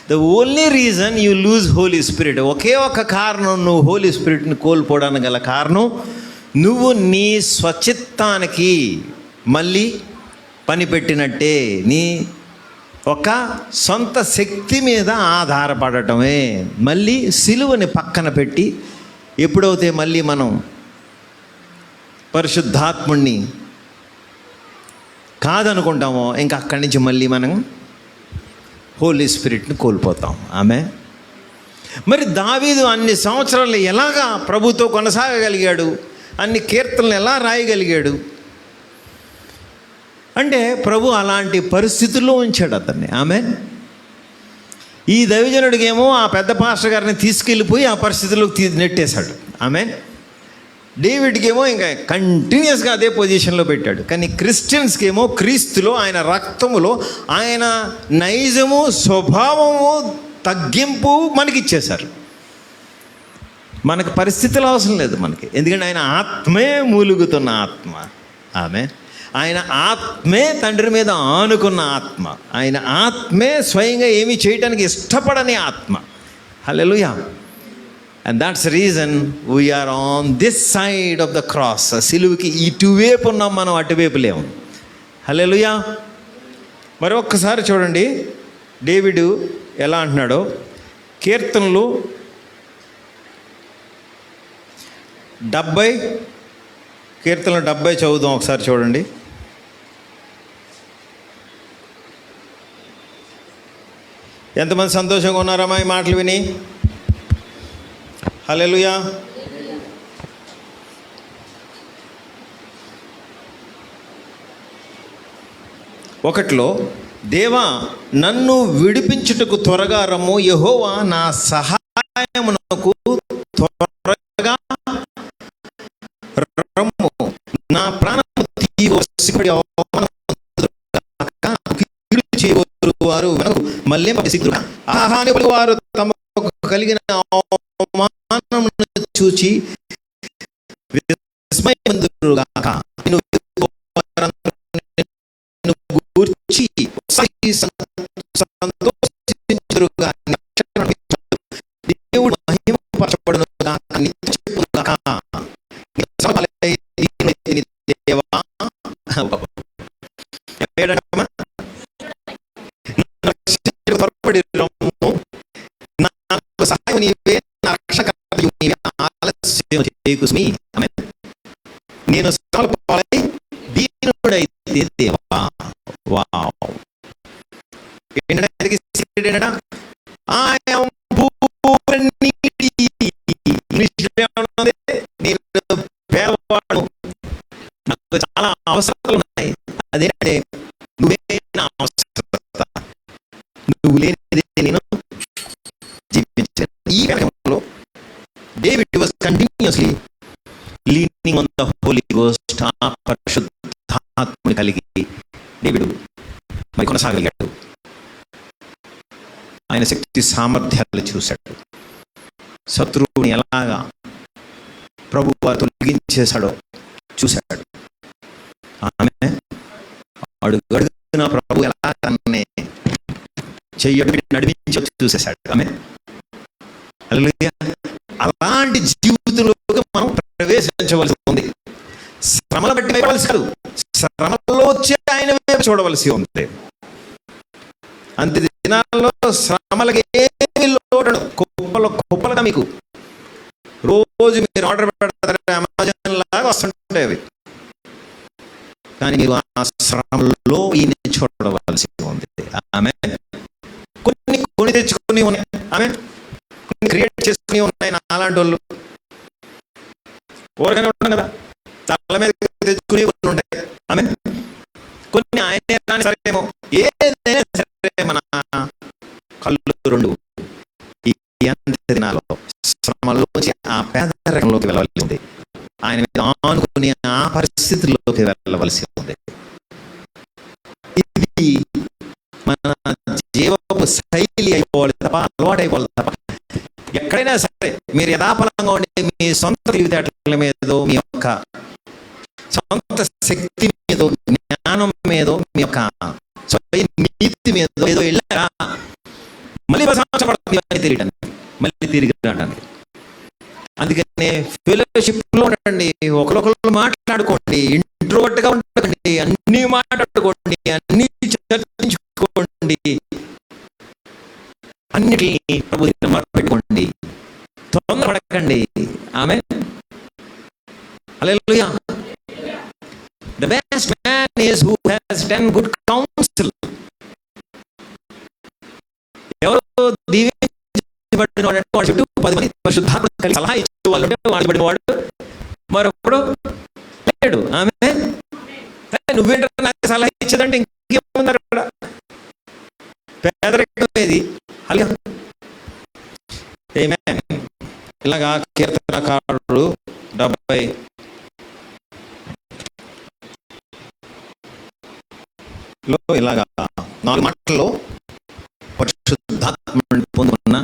The only reason you lose Holy Spirit, ఒకే ఒక కారణం నువ్వు హోలీ స్పిరిట్ని కోల్పోవడానికి గల కారణం, నువ్వు నీ స్వచిత్తానికి మళ్ళీ పనిపెట్టినట్టే. నీ ఒక సొంత శక్తి మీద ఆధారపడటమే. మళ్ళీ సిలువని పక్కన పెట్టి ఎప్పుడైతే మళ్ళీ మనం పరిశుద్ధాత్ముణ్ణి కాదనుకుంటామో, ఇంకా అక్కడి నుంచి మళ్ళీ మనం హోలీ స్పిరిట్ని కోల్పోతాం. ఆమె. మరి దావీదు అన్ని సంవత్సరాలు ఎలాగా ప్రభుతో కొనసాగగలిగాడు, అన్ని కీర్తనలు ఎలా రాయగలిగాడు అంటే ప్రభు అలాంటి పరిస్థితుల్లో ఉంచాడు అతన్ని. ఆమె. ఈ దైవజనుడికేమో ఆ పెద్ద పాస్టర్ గారిని తీసుకెళ్ళిపోయి ఆ పరిస్థితుల్లోకి నెట్టేశాడు. ఆమె. డేవిడ్కేమో ఇంకా కంటిన్యూస్గా అదే పొజిషన్లో పెట్టాడు. కానీ క్రిస్టియన్స్కి ఏమో క్రీస్తులో, ఆయన రక్తములో ఆయన నైజము, స్వభావము, తగ్గింపు మనకిచ్చేశారు. మనకు పరిస్థితులు అవసరం లేదు మనకి. ఎందుకంటే ఆయన ఆత్మే మూలుగుతున్న ఆత్మ. ఆమె. ఆయన ఆత్మే తండ్రి మీద ఆనుకున్న ఆత్మ. ఆయన ఆత్మే స్వయంగా ఏమీ చేయటానికి ఇష్టపడని ఆత్మ. Hallelujah. And that's reason we are on this side of the cross. సిలువుకి ఇటువైపు ఉన్నాం మనం, అటువైపు లేము. హల్లెలూయా. మరి ఒక్కసారి చూడండి డేవిడు ఎలా అంటున్నాడో. కీర్తనలు 70, కీర్తనలు 70 చదువుదాం ఒకసారి చూడండి. ఎంతమంది సంతోషంగా ఉన్నారమ్మా ఈ మాటలు విని? హల్లెలూయా. ఒకటిలో, దేవా నన్ను విడిపించుటకు త్వరగా రమ్ము, యెహోవా నా సహాయమునకు త్వరగా రమ్ము, నా ప్రాణము తీయు సిగ్గుపడి వారు మళ్ళీ వారు తమకు కలిగిన అవమానమును చూచి విస్మయమందురుగాక. గూర్చి సంతోషించురుగా, దేవుడు మహిమపరచబడునుగాక. సహాయం నీవే, నా రక్షణకర్తయు నీవే, ఆలస్యం చేయకు సుమీ. నేను శ్రమల పాలై దీనుడైతే దేవా. వావ్. ఏంటంటే I am poor and needy. నేను పేదవాడు, నాకు చాలా అవసరాలు ఉన్నాయి. అదేంటే నువ్వే నా అవసరత, నువ్వు లేనిదే నేను జీవించాను. ఈ కార్యక్రమంలో David was continuously leaning on the holy ghost. ఆ పరిశుద్ధాత్మని కలిగి డేవిడ్ మరి కొనసాగలిగాడు. ఆయన శక్తి సామర్థ్యాలు చూశాడు. శత్రువుని ఎలాగా ప్రభు వారు తొలగించేశాడో చూశాడు. ఆమె అడుగడుగున ప్రభు ఎలా తనని చెయ్యడు నడిపించి చూసేశాడు. ఆమె హల్లెలూయా. అలాంటి జీవితంలోకి మనం ప్రవేశించవలసి ఉంది. శ్రమల బట్టి భయపడవలసి కాదు, శ్రమలో వచ్చే ఆయన వైపు చూడవలసి ఉంది. అంతే దినాల్లో శ్రమలకి ఏమి లోటు, కుప్పలుగా మీకు రోజు మీరు ఆర్డర్ పెడతారు, అమెజాన్ లాగా వస్తుంటాయి అవి. కానీ మీరు ఆ శ్రమలో ఈయన చూడవలసి ఉంది. ఆమె కొన్ని కొని తెచ్చుకుని ఉన్నాయి, ఆమె కొన్ని క్రియేట్ చేసుకుని ఉన్నాయి. అలాంటి వాళ్ళు ఊరగానే ఉంటాం కదా, తల మీద తెచ్చుకుని ఉంటాయి. ఆమె కొన్ని ఆయన సరేమో, ఏదైనా సరే మన కళ్ళు రెండు ఈ దినాల్లో శ్రమలోంచి ఆ పేదరికంలోకి వెళ్ళవలసి ఉంది. ఆయన మీద ఆనుకుని ఆ పరిస్థితుల్లోకి వెళ్ళవలసి ఉంది. ఇది మన జీవపు శైలి అయిపోవాలి తప్ప, అలవాటు అయిపోవాలి తప్ప. ఎక్కడైనా సరే మీరు యథాపలంగా ఉండి మీ సొంత తెలివితేటల మీదో, మీ యొక్క సొంత శక్తి మీదో, జ్ఞానం మీదో, మీ యొక్క నీతి మీదో ఏదో వెళ్ళారా, మళ్ళీ తెలియడానికి, మళ్ళీ తిరిగి రావడానికి. అందుకనే ఫెలోషిప్లో ఉండండి, ఒకరొకరు మాట్లాడుకోండి, ఇంట్రోవర్ట్గా ఉండకండి, అన్నీ మాట్లాడుకోండి, అన్నీ చర్చించుకోండి, అన్నిటినీ ప్రభు పెట్టుకోండి, తొందరపడకండి. ఆమె హల్లెలూయా. The best man is who has done good counsel. ఎవరు దీవించబడిన వాడు అంటే వాడు చుట్టూ 10 మంది పరిశుద్ధాత్మ కలిగి సలహా ఇచ్చేవాళ్ళు ఉంటే వాడు వాడు మరొకడు లేడు. ఆమె నువ్వేంటో నాకు సలహా ఇచ్చేదంటే ఇంకేముందరు అక్కడ, పేదరికం ఏది? అలా ఇలాగా కీర్తనకారుడు 70 లో ఇలాగా 4 మాటల్లో పరిశుద్ధాత్మని పొందుకున్న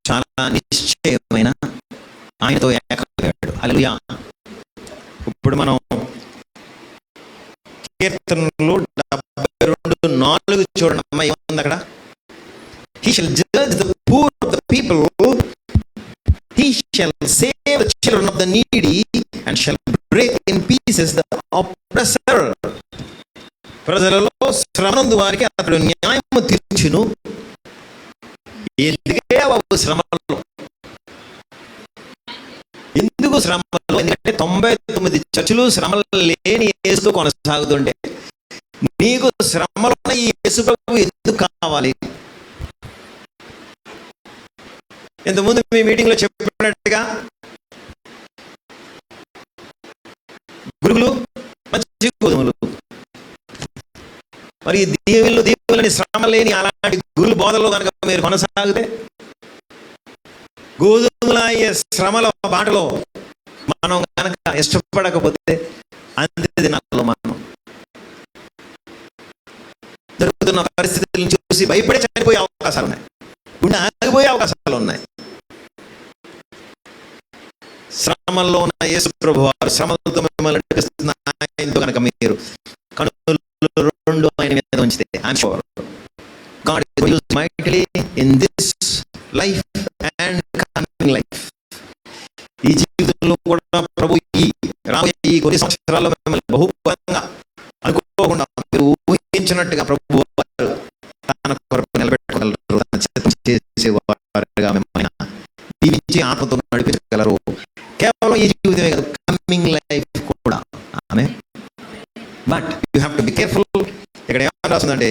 చాలా నిశ్చయమైన ఆయనతో ఏకమయ్యాడు. హల్లెలూయా. ఇప్పుడు మనం కీర్తనలు 72:4 చూడండి అమ్మా, ఏముంది అక్కడ? He shall judge the poor of the people, he shall save the children of the needy and shall break in pieces the oppressor. ప్రజలలో శ్రమనందు వారికి అతడు న్యాయము తీర్చును. ఎందుకే బాబు శ్రమలో? ఎందుకు శ్రమలో? ఎందుకంటే 99 చర్చలు శ్రమలు లేని యేసుతో కొనసాగుతుంటే నీకు శ్రమలో ఈ యేసు ప్రభు ఎందుకు కావాలి? ఇంతకుముందు మీ మీటింగ్ లో చెప్పినట్టుగా గురుగులు మంచి గోధుమలు, మరి దేవుళ్ళని శ్రమ లేని అలాంటి గురుల బోధనలో కనుక మీరు కొనసాగితే గోధుమల శ్రమల బాటలో మనం కనుక ఇష్టపడకపోతే అంతే దినాల్లో మనం జరుగుతున్న పరిస్థితులను చూసి భయపడి చనిపోయే అవకాశాలు ఉన్నాయి, గుండె ఆగిపోయే అవకాశాలు ఉన్నాయి. శ్రమల్లో ఉన్న యేసు ప్రభు వారు శ్రమలతో మిమ్మల్ని నడిపిస్తున్న ఆయనతో కనుక మీరు కన్నులు రెండు ఆయన మీద ఉంచితే I'm sure God will use mightily in this life and coming life. ఈ జీవితంలో కూడా ప్రభు ఈ రాబోయే ఈ కొన్ని సంవత్సరాల్లో మిమ్మల్ని బహుపరంగా అనుకోకుండా మీరు ఊహించినట్టుగా ప్రభు వారు తన కొరకు నిలబెట్టుకోగలరు, తన చిత్తం చేసేవారుగా మిమ్మల్ని దీవించి ఆత్మతో నడిపించగలరు. కేవలం ఈ జీవితమే కాదు, కమింగ్ లైఫ్ కూడా. Amen. But you have to be careful. ఇక్కడ ఏమని రాస్తుందంటే,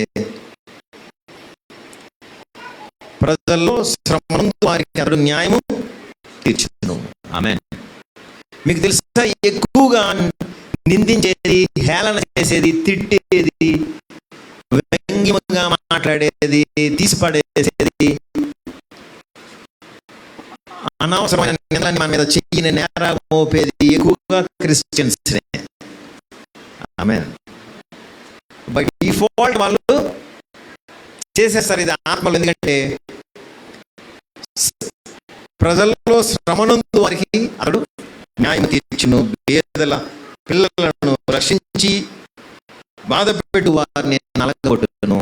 ప్రజల్లో శ్రమనందు వారికి అతడు న్యాయము తీర్చును. ఆమేన్. మీకు తెలుసా, ఎక్కువగా నిందించేది, హేళన చేసేది, తిట్టేది, వ్యంగ్యంగా మాట్లాడేది, తీసిపడేసేది, అనవసరమైన నిందలని మన మీద చెయ్యని నేర మోపేది ఎక్కువగా క్రిస్టియన్స్. ఆమేన్. బై డిఫాల్ట్ వాళ్ళు చేసేస్తారు ఇది ఆత్మలు. ఎందుకంటే ప్రజల్లో శ్రమనందు వారికి అతడు న్యాయం తీర్చును, పేదల పిల్లలను రక్షించి బాధపెట్టు వారిని నలగొట్టును.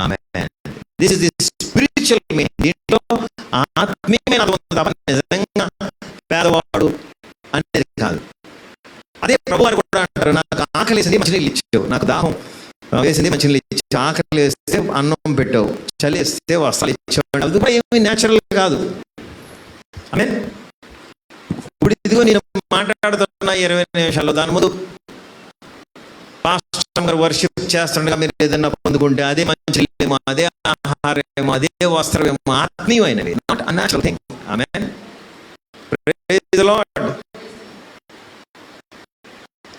Amen. This is the spiritual meaning. దీంట్లో ఆత్మీయమైన నిజంగా పేదవాడు అనేది కాదు. అదే ప్రభు వారు కూడా అంటారు, నాకు ఆకలి వేసింది మంచినీళ్ళు ఇచ్చావు, నాకు దాహం వేసింది మంచినీళ్ళు ఇచ్చావు, ఆకలి వేస్తే అన్నం పెట్టావు, చలి వేస్తే వస్త్రాలు ఇచ్చావు. అది కూడా ఏమి న్యాచురల్ కాదు. ఆమేన్. ఇప్పుడు ఇదిగో నేను మాట్లాడుతున్నా 20 నిమిషాల్లో, దాని ముందు పాస్టర్ గారు వర్షిప్ చేస్తుండగా మీరు ఏదైనా పొందుకుంటే అదే మంచినీళ్ళేమో, అదే ఆహారమేమో, అదే వస్త్రమేమో, ఆత్మీయమైనవి, not unnatural thing. Amen. Praise the Lord.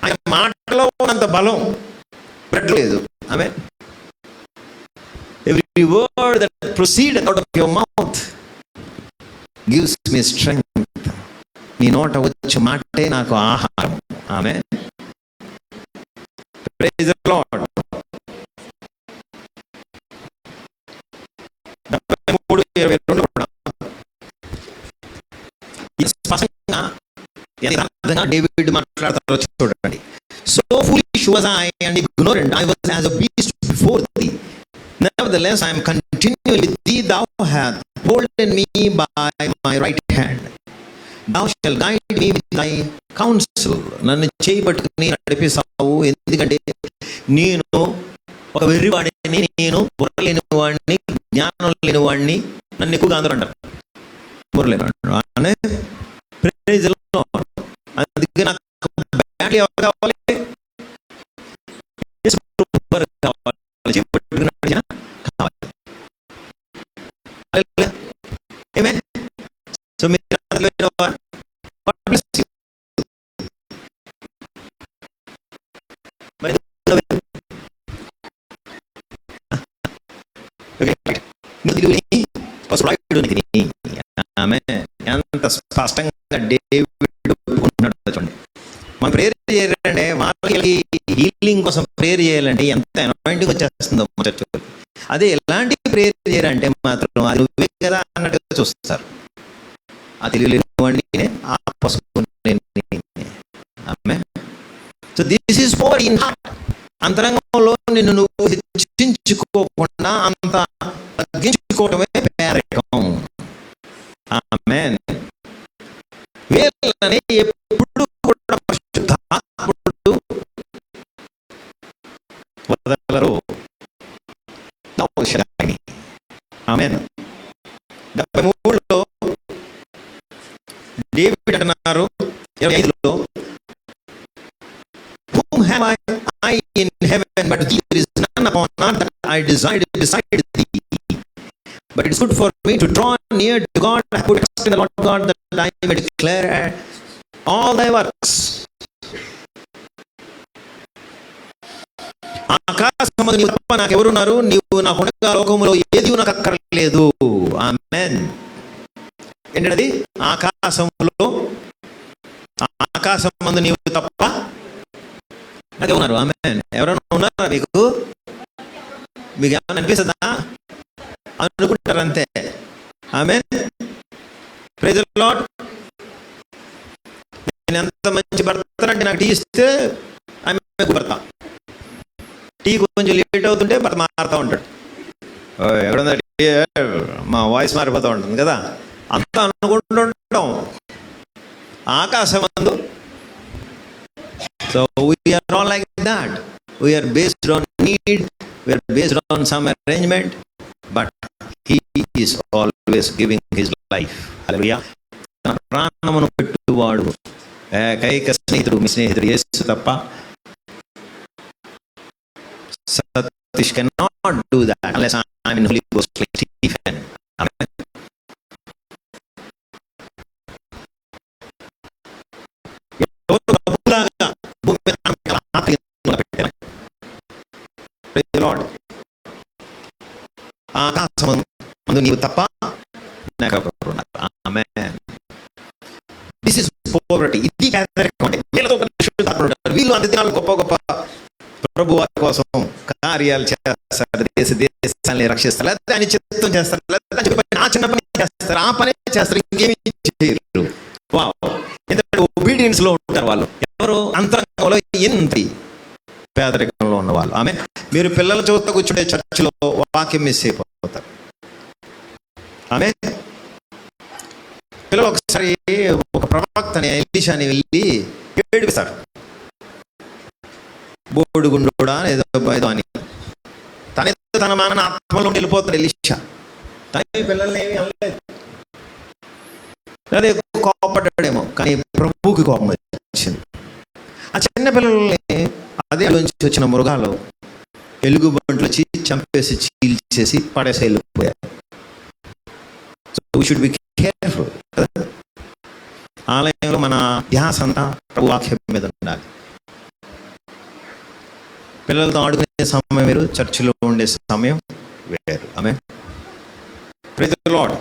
ఆయన మాటలో ఉన్నంత బలం బ్రెడ్ లేదు. Amen. Every word that proceeded out of your mouth gives me strength. నీ నోట వచ్చే మాటే నాకు ఆహారం. ఆమేన్. Praise the lord. 73:22 కూడా స్పష్టంగా డేవిడ్ మాట్లాడతారో చూడండి. So foolish was I and ignorant I was as a beast before thee. Nevertheless I am continually with thee. Thou hast holden me by my right hand. Thou shalt guide me with thy counsel. నన్ను చేయి పట్టుకుని నడిపిస్తావు. ఎందుకంటే నేను ఒక వెర్రివాడిని, నేను బుర్ర లేని వాడిని, జ్ఞానం లేని వాడిని. నన్ను ఎక్కువగా అందరూ అంటారు బుర్ర లేని వాడిని. Praise the lord. అందుకే నాకు బ్యాటరీ ఎవరు కావాలి? సో మీరు ఎంత స్పష్టంగా డేవిడ్ ఉన్నాడు చూడండి. మనం ప్రేయర్ చేయాలంటే, వాళ్ళకి హీలింగ్ కోసం ప్రేయర్ చేయాలంటే ఎంత అనాయింటింగ్ వచ్చేస్తుందో చర్చ్. అదే ఎలాంటి ప్రేయర్ చేయాలంటే మాత్రం అది నువ్వే కదా అన్నట్టుగా చూస్తారు. ఆ తెలియలేని వాడిని ఆ పసుపు. So this is four in heart. అంతరంగంలో నిన్ను నువ్వు హెచ్చించుకోకుండా అంత తగ్గించుకోవటమే పేరకం. ఆమేన్. వీళ్ళని ఎప్పుడు కూడా పరిశుద్ధాత్ముడు వదలరు. ఆమేన్. 73లో డేవిడ్ అన్నారు 25లో, whom have I in heaven but there is none upon earth that I desire beside thee, but it is good for me to draw near to God. I put trust in the Lord God that I may declare all thy works. ఆకాశమందు నీవు తప్ప నాకెవరున్నారు, నీవు నాకుండగా లోకములో ఏది నాకు అక్కర్లేదు. ఆమేన్. ఏంటది? ఆకాశమందు నీవు తప్ప నాకెవరున్నారు. ఆమేన్. ఎవరైనా ఉన్నారా మీకు? మీకు ఏమైనా అనిపిస్తుందా? అనుకుంటారు అంతే. ఆమేన్. Praise the Lord. నేను ఎంత మంచి భర్త అంటే నాకు టీ ఇస్తే ఆమె భర్త, టీ కొంచెం లేట్ అవుతుంటే భర్త మారుతూ ఉంటాడు. ఎక్కడుందా టీ, మా వాయిస్ మారిపోతూ ఉంటుంది కదా. అంతా అనుకుంటుంటాం ఆకాశమందు. So we are all like that. We are based on need, we are based on some arrangement, but he is always giving his life. Hallelujah. తన ప్రాణమును పెట్టువాడు ఏకైక స్నేహితుడు, మీ స్నేహితుడు యేసు తప్ప. Satish cannot do that unless I am in Holy Ghost like Stephen. Amen. Praise the Lord. ఆకాశమందు నీవు తప్ప నాకెవరు ఉన్నారు. ఆమేన్. This is poverty. ఇది పేదరికం. వీళ్ళతో వీళ్ళు అంత దినాలు గొప్ప గొప్ప ప్రభు వారి కోసం కార్యాలు చేస్తారు, దేశాన్ని రక్షిస్తారు, లేదా ఆయన చిత్తం చేస్తారు, లేదా ఆ చిన్న పని చేస్తారు, ఆ పని చేస్తారు, ఇంకేమి చేయరు. వావ్, ఎందుకంటే ఒబీడియన్స్ లో ఉంటారు వాళ్ళు. ఎవరు? అంతరంగంలో ఎంత పేదరికంలో ఉన్న వాళ్ళు. ఆమె మీరు పిల్లల చూస్తా కూర్చుంటే చర్చిలో వాక్యం మిస్ అయిపోతారు. ఆమె పిల్లలు ఒకసారి ఒక ప్రవక్తని ఎలీషాని వెళ్ళి ఏడిపిస్తారు. బోడుగుండోడా ఏదో అని తన మాన ఆత్మలో వెళ్ళిపోతాడు ఎలీషా. తన పిల్లల్ని ఏమి అనలేదు, అదే కోపడ్డాడేమో, కానీ ప్రభువుకి కోపం వచ్చింది. ఆ చిన్న పిల్లల్ని అదే నుంచి వచ్చిన మృగాలు ఎలుగుబంట్లు వచ్చి చంపేసి చీల్చేసి పడేసి వెళ్ళిపోయారు. So we should be careful. ఆలయంలో మన ధ్యాస అంతా ప్రభు వాక్యం మీద ఉండాలి. పిల్లలతో ఆడుకునే సమయం వేరు, చర్చిలో ఉండే సమయం వేరు. ఆమేన్. Praise the Lord.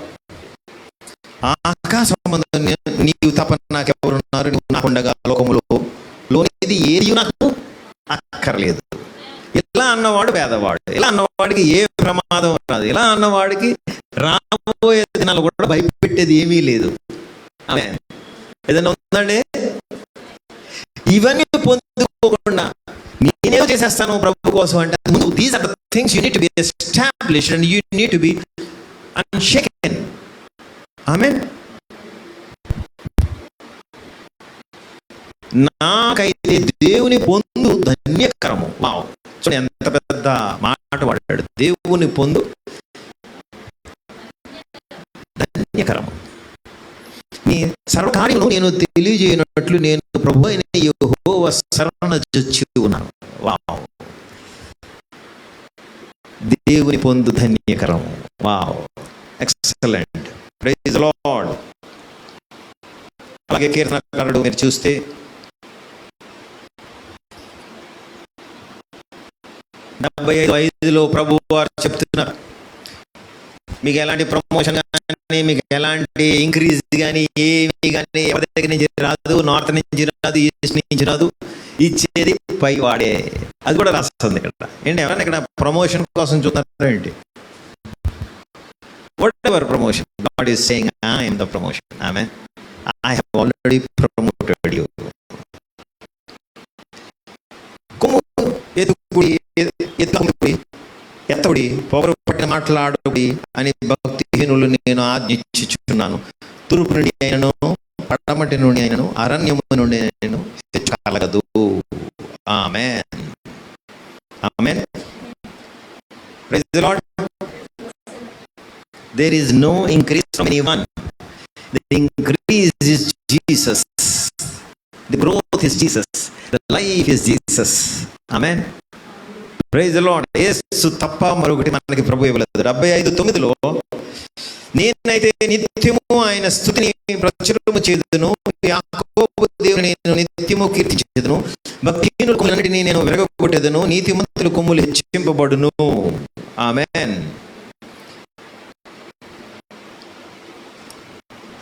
ఆకాశమందు నీవు తప్ప నాకెవరున్నారు, నీవు నాకుండగా లోకములో లోనిది ఏది నాకు అక్కర్లేదు. ఇలా అన్నవాడు పేదవాడు. ఇలా అన్నవాడికి ఏ ప్రమాదం రాదు. ఇలా అన్నవాడికి రాబోయే దినాలు కూడా భయపెట్టేది ఏమీ లేదు. ఆమేన్. ఏదైనా ఉందండి? ఇవన్నీ పొందుకోకుండా నేనేమో చేసేస్తాను ప్రభు కోసం అంటే ముందు these are the things you need to be established and you need to be unshaken. Amen. నాకైతే దేవుని పొందు ధన్యకరము. వావ్, చూడండి ఎంత పెద్ద మాట వాడాడు. దేవుని పొందు ధన్యకరము. నీ సర్వకార్యమును నేను తెలియజేయనట్లు నేను ప్రభు అయిన యెహోవా శరణొచ్చి ఉన్నాను. వావ్, దేవుని పొందు ధన్యకరము. Wow, excellent. Praise the Lord. అలాగే కీర్తనకారుడు మీరు చూస్తే 75:5 ప్రభు వారు చెప్తున్నారు, మీకు ఎలాంటి ప్రమోషన్ కానీ, మీకు ఎలాంటి ఇంక్రీజ్ కానీ, ఏమి కానీ ఎవరి దగ్గర నుంచి రాదు, నార్త్ నుంచి రాదు, ఈస్ట్ నుంచి రాదు, ఇచ్చేది పై వాడే. అది కూడా రాస్తుంది ఇక్కడ. ఏంటి, ఎవరైనా ఇక్కడ ప్రమోషన్ కోసం చూస్తున్నారు ఏంటి? whatever promotion God is saying, I am the promotion. Amen. I have already promoted you. కొమ్ము ఎత్తుకుడి చెప్పుడి, పొగరు పట్టిన మాట్లాడుడి అని భక్తిహీనులు నేను ఆజ్ఞించుచున్నాను. తూర్పు నుండి అయినను, పడమటి నుండి అయినను, అరణ్యము నుండి అయినను కలగదు. Amen, amen. Praise the Lord. There is no increase from anyone. The increase is Jesus. The growth is Jesus. The life is Jesus. Amen. Praise the Lord. యేసు తప్ప మరొకటి మనకి ప్రభు ఇవ్వలేదు. 75:9లో నేనైతే నిత్యము ఆయన స్తుతిని ప్రచురము చేదును, యాకోబు దేవుని నేను నిత్యము కీర్తించెదను. భక్తిహీనుల కొమ్ములన్నిటినీ నేను విరగగొట్టెదను, నీతిమంతుల కొమ్ములు హెచ్చింపబడును. ఆమేన్.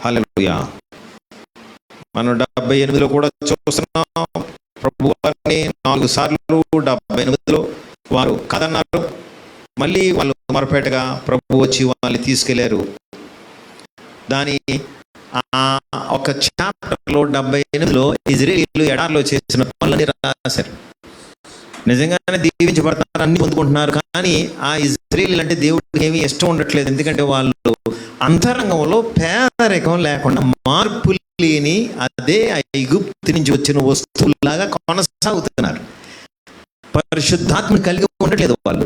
హల్లెలూయా. మనం 78లో కూడా చూస్తున్నాం, ప్రభు వారిని 4 సార్లు 78లో వారు కదన్నారు. మళ్ళీ వాళ్ళు మరపేటగా ప్రభు వచ్చి వాళ్ళని తీసుకెళ్లారు. దాని ఒక చాప్టర్లో 78లో ఇజ్రాయేలీయులు ఎడారిలో చేసిన పనులని రాశారు. నిజంగానే దీవించబడతారు, అన్ని పొందుకుంటున్నారు. కానీ ఆ ఇజ్రాయేలీయులు అంటే దేవుడికి ఏమీ ఇష్టం ఉండట్లేదు. ఎందుకంటే వాళ్ళు అంతరంగంలో పేదరికం లేకుండా మార్పు లేని అదే ఐగుప్తు నుంచి వచ్చిన వస్తువులాగా కొనసాగుతున్నారు. పరిశుద్ధాత్మ కలిగి ఉండట్లేదు వాళ్ళు.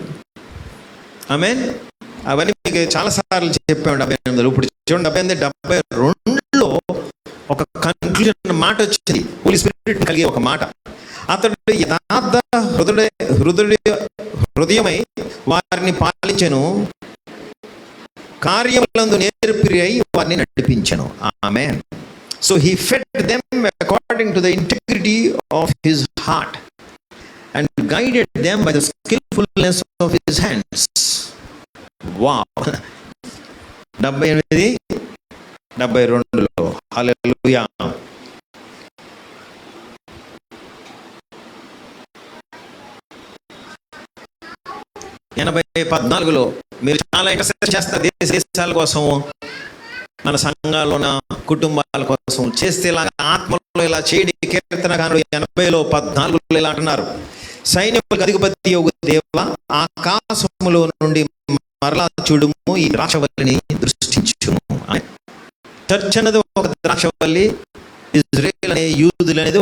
ఆమేన్. అవన్నీ మీకు చాలా సార్లు చెప్పాము. 78లో ఇప్పుడు చూడండి, 72లో ఒక కన్క్లూజన్ మాట వచ్చింది. హోలీ స్పిరిట్ కలిగే ఒక మాట, అతడు యథార్థ హృదయమై వారిని పాలించెను, కార్యములందు నేర్పిరి అయి వారిని నడిపించెను. ఆమేన్. So he fed them according to the integrity of his heart and guided them by the skillfulness of his hands. Wow. 78, 72లో హల్లెలూయా. ఎనభై 14లో మీరు చాలా ఇంటర్సెషన్ చేస్తారు దేశాల కోసం, మన సంఘాల్లో ఉన్న కుటుంబాల కోసం చేస్తే ఇలా ఆత్మలో ఇలా చేయడి. కీర్తనకారుడు 80లో 14లో ఇలా అంటున్నారు, సైన్యములకు అధిపతి యోగు దేవ, ఆకాశములో నుండి మరలా చూడుము, ఈ ద్రాక్షవల్లిని దృష్టించుము. చర్చ్ అనేది ఒక ద్రాక్షవల్లి, ఇజ్రాయేల్ అనే యూదులు అనేది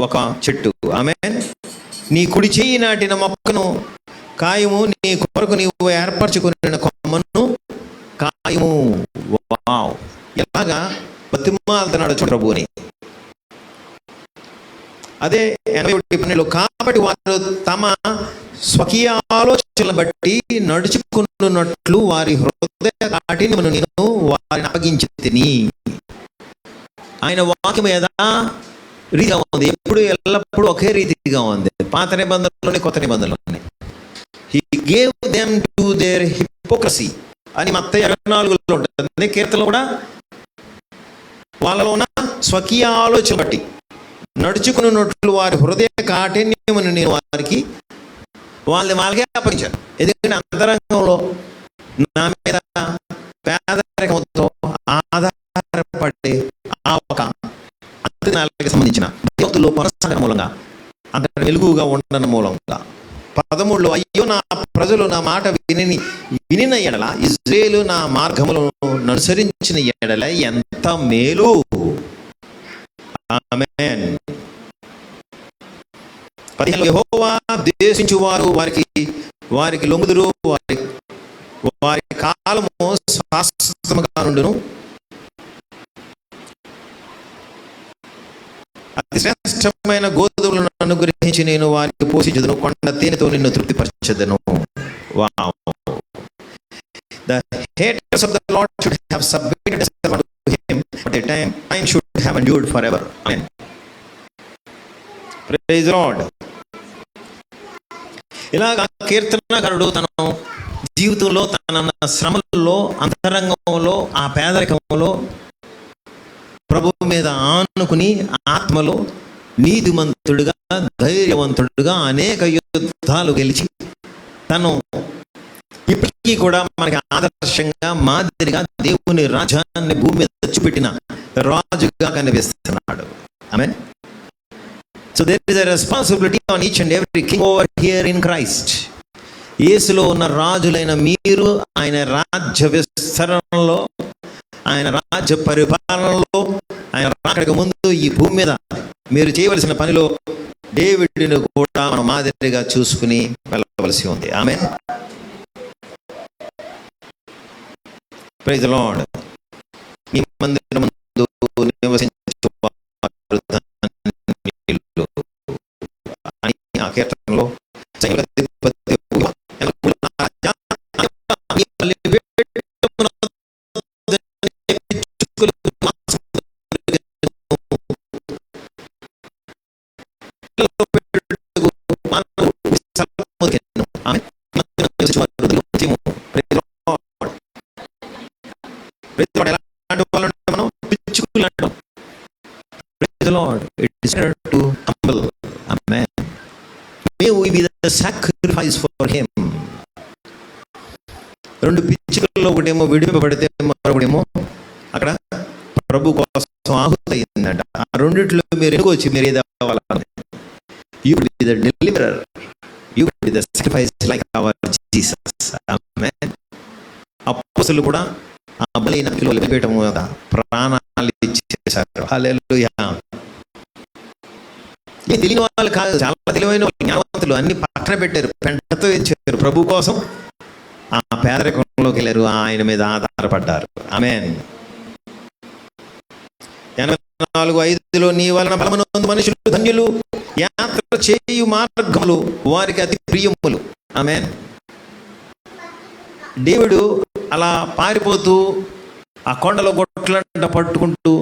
ఒక చెట్టు. ఆమేన్. నీ కుడి చేయి నాటిన మొక్కను కాయము, నీ కొరకు నీవు ఏర్పరచుకున్న కొమ్మను కాయము. వావ్, ఎలాగా బతిమాలుతున్నాడు చూడు ప్రభుని. అదే 81:12, కాబట్టి వారు తమ స్వకీయ ఆలోచనలు బట్టి నడుచుకున్నట్లు వారి హృదయ కాఠిన్యమును నేను వారిని అప్పగించి తిని. ఆయన వాక్యం యథా రీతిగా ఉంది, ఎప్పుడు ఎల్లప్పుడూ ఒకే రీతిగా ఉంది. పాత నిబంధనలోని కొత్త నిబంధనలోని. He gave them to their hypocrisy అని మత్తయి 24లో ఉంటుంది. కీర్తనలో కూడా వాళ్ళలో ఉన్న స్వకీయ ఆలోచన బట్టి నడుచుకున్నట్లు వారి హృదయ కాఠిన్యమును నేను వాళ్ళకే అప్పగించాను. ఎందుకంటే అంతరంగంలో నా మీద పేదరికంతో ఆధారపడే ఆ ఒక అంతనాలకి సంబంధించిన భక్తులు కొనసాగడం మూలంగా, అంత వెలుగుగా ఉండడం మూలంగా. 13లో అయ్యో నా ప్రజలు నా మాట వినిన ఎడల, ఇజ్రాయేలు నా మార్గములను అనుసరించిన ఎడల ఎంత మేలు. ఆమేన్. 15 యెహోవా ద్వేషించు వారు వారికి లొంగుదురు, వారి కాలము శాశ్వతముగా నుండును. అతి శ్రేష్టమైన గోధుమలను అనుగ్రహించి నేను వారికి పోషించదును, కొండ తేనెతో నిన్ను తృప్తిపరచదను. Wow. The haters of the Lord should have submitted themselves to him, but their time should have endured forever. Amen. Praise the Lord. ఇలాగా కీర్తనకారుడు తన జీవితంలో, తన శ్రమల్లో, అంతరంగంలో, ఆ పేదరికంలో ప్రభువు మీద ఆనుకుని ఆత్మలో నీతిమంతుడుగా, ధైర్యవంతుడుగా అనేక యుద్ధాలు గెలిచి తను ఇప్పటికీ కూడా మనకి ఆదర్శంగా, మాదిరిగా దేవుని రాజ్యాన్ని భూమి మీద చూపెట్టిన రాజుగా కనిపిస్తున్నాడు. ఆమేన్. So there is a responsibility on each and every king over here in Christ. యేసులో ఉన్న రాజులైన మీరు ఆయన రాజ్య విస్తరణలో, ఆయన రాజ్య పరిపాలనలో, ఆయన రాకడకు ముందు ఈ భూమి మీద మీరు చేయవలసిన పనిలో డేవిడ్ని కూడా మనం మాదిరిగా చూసుకుని వెళ్ళవలసి ఉంది. ఆమేన్. Praise the Lord. ఈ మందిరం ముందు నివసించు వారు ధన్యులు అని ఆ కీర్తనలో sacrifice for him. రెండు పిచ్చుకల్లో ఒకటేమో విడిపబడితే మరొకటేమో అక్కడ ప్రభు కోసం ఆహుతి అయిందంట. ఆ రెండిట్లో మీరు ఎన్నుకోవచ్చు మీరు ఏది అవ్వాలని. You will be the deliverer. You will be the sacrifice like our Jesus. Amen. అపోస్తలులు కూడా ఆ బలైన బలిపీఠం మీద ప్రాణాలు ఇచ్చేశారు. హల్లెలూయా. తెలియని వాళ్ళు కాదు, చాలా తెలివైన వాళ్ళు, జ్ఞానవంతులు. అన్ని పక్కన పెట్టారు, పెంటతో ఇచ్చారు. ప్రభు కోసం ఆ పేదరికంలోకి వెళ్ళారు, ఆయన మీద ఆధారపడ్డారు. ఆమేన్. 84:5 నీ వలన బలమునందు మనుషులు ధన్యులు, యాత్ర చేయు మార్గములు వారికి అతి ప్రియములు. ఆమేన్. డేవిడు అలా పారిపోతూ ఆ కొండలో గొట్లంట పట్టుకుంటూ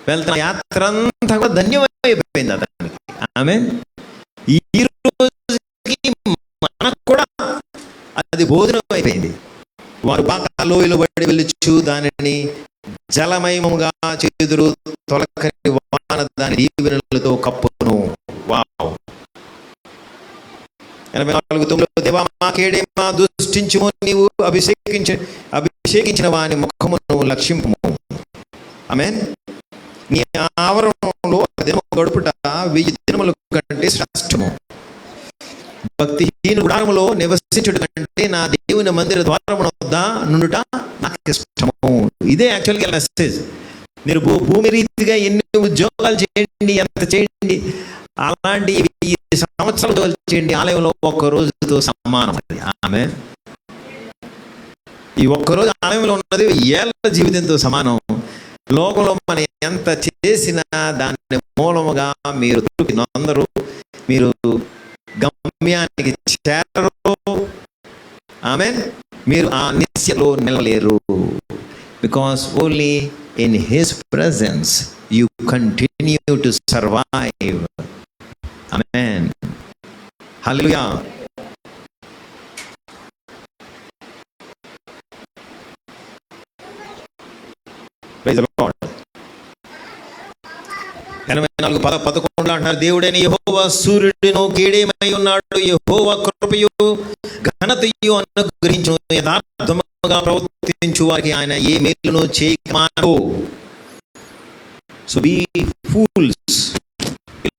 వెళ్తున్న యాత్ర అంతా కూడా ధన్యమైపోయింది అతనికి. ఆమేన్. ఈ రోజుకి మనకు కూడా అది భోజనం అయిపోయింది. వారు బాగా లోయలో పడి వెళ్ళొచ్చు, దానిని జలమయముగా చేదురు, తొలకరి వాన దాని దీవెనలతో కప్పును. వావ్. 84:9 దేవా మా కేడేమా దృష్టించుము, నీవు అభిషేకించిన వాని ముఖమును లక్షింపుము. ఆమేన్. నీ ఆవరణలో గడుపుట 1000 దినముల కంటే శ్రేష్టము. భక్తిహీన గుడారములో నివసించుట కంటే నా దేవుని మందిర ద్వారమున వద్ద నుండుట నాకు ఇష్టము. ఇదే యాక్చువల్గా మెసేజ్. మీరు భూమి రీతిగా ఎన్ని ఉద్యోగాలు చేయండి, ఎంత చేయండి, అలాంటి 1000 సంవత్సరాలు చేయండి, ఆలయంలో ఒక్క రోజుతో సమానం. ఆమేన్. ఈ ఒక్కరోజు ఆలయంలో ఉన్నది 1000 జీవితంతో సమానం. లోకంలో మనం ఎంత చేసినా దాని మూలముగా మీరు అందరూ మీరు గమ్యానికి చేరరు. ఆమేన్. మీరు ఆ నిత్యలో నిలలేరు. Because only in his presence you continue to survive. Amen. Hallelujah. Praise the Lord. 84:11 అంటారు, దేవుడైన యెహోవా సూర్యుడును కేడేమై ఉన్నాడు, యెహోవా కృపయు ఘనతయు అనుగ్రహించును, యథార్థముగా ప్రవర్తించు వారికి ఆయన ఏ మేలును చేయకమానడు. So be fools.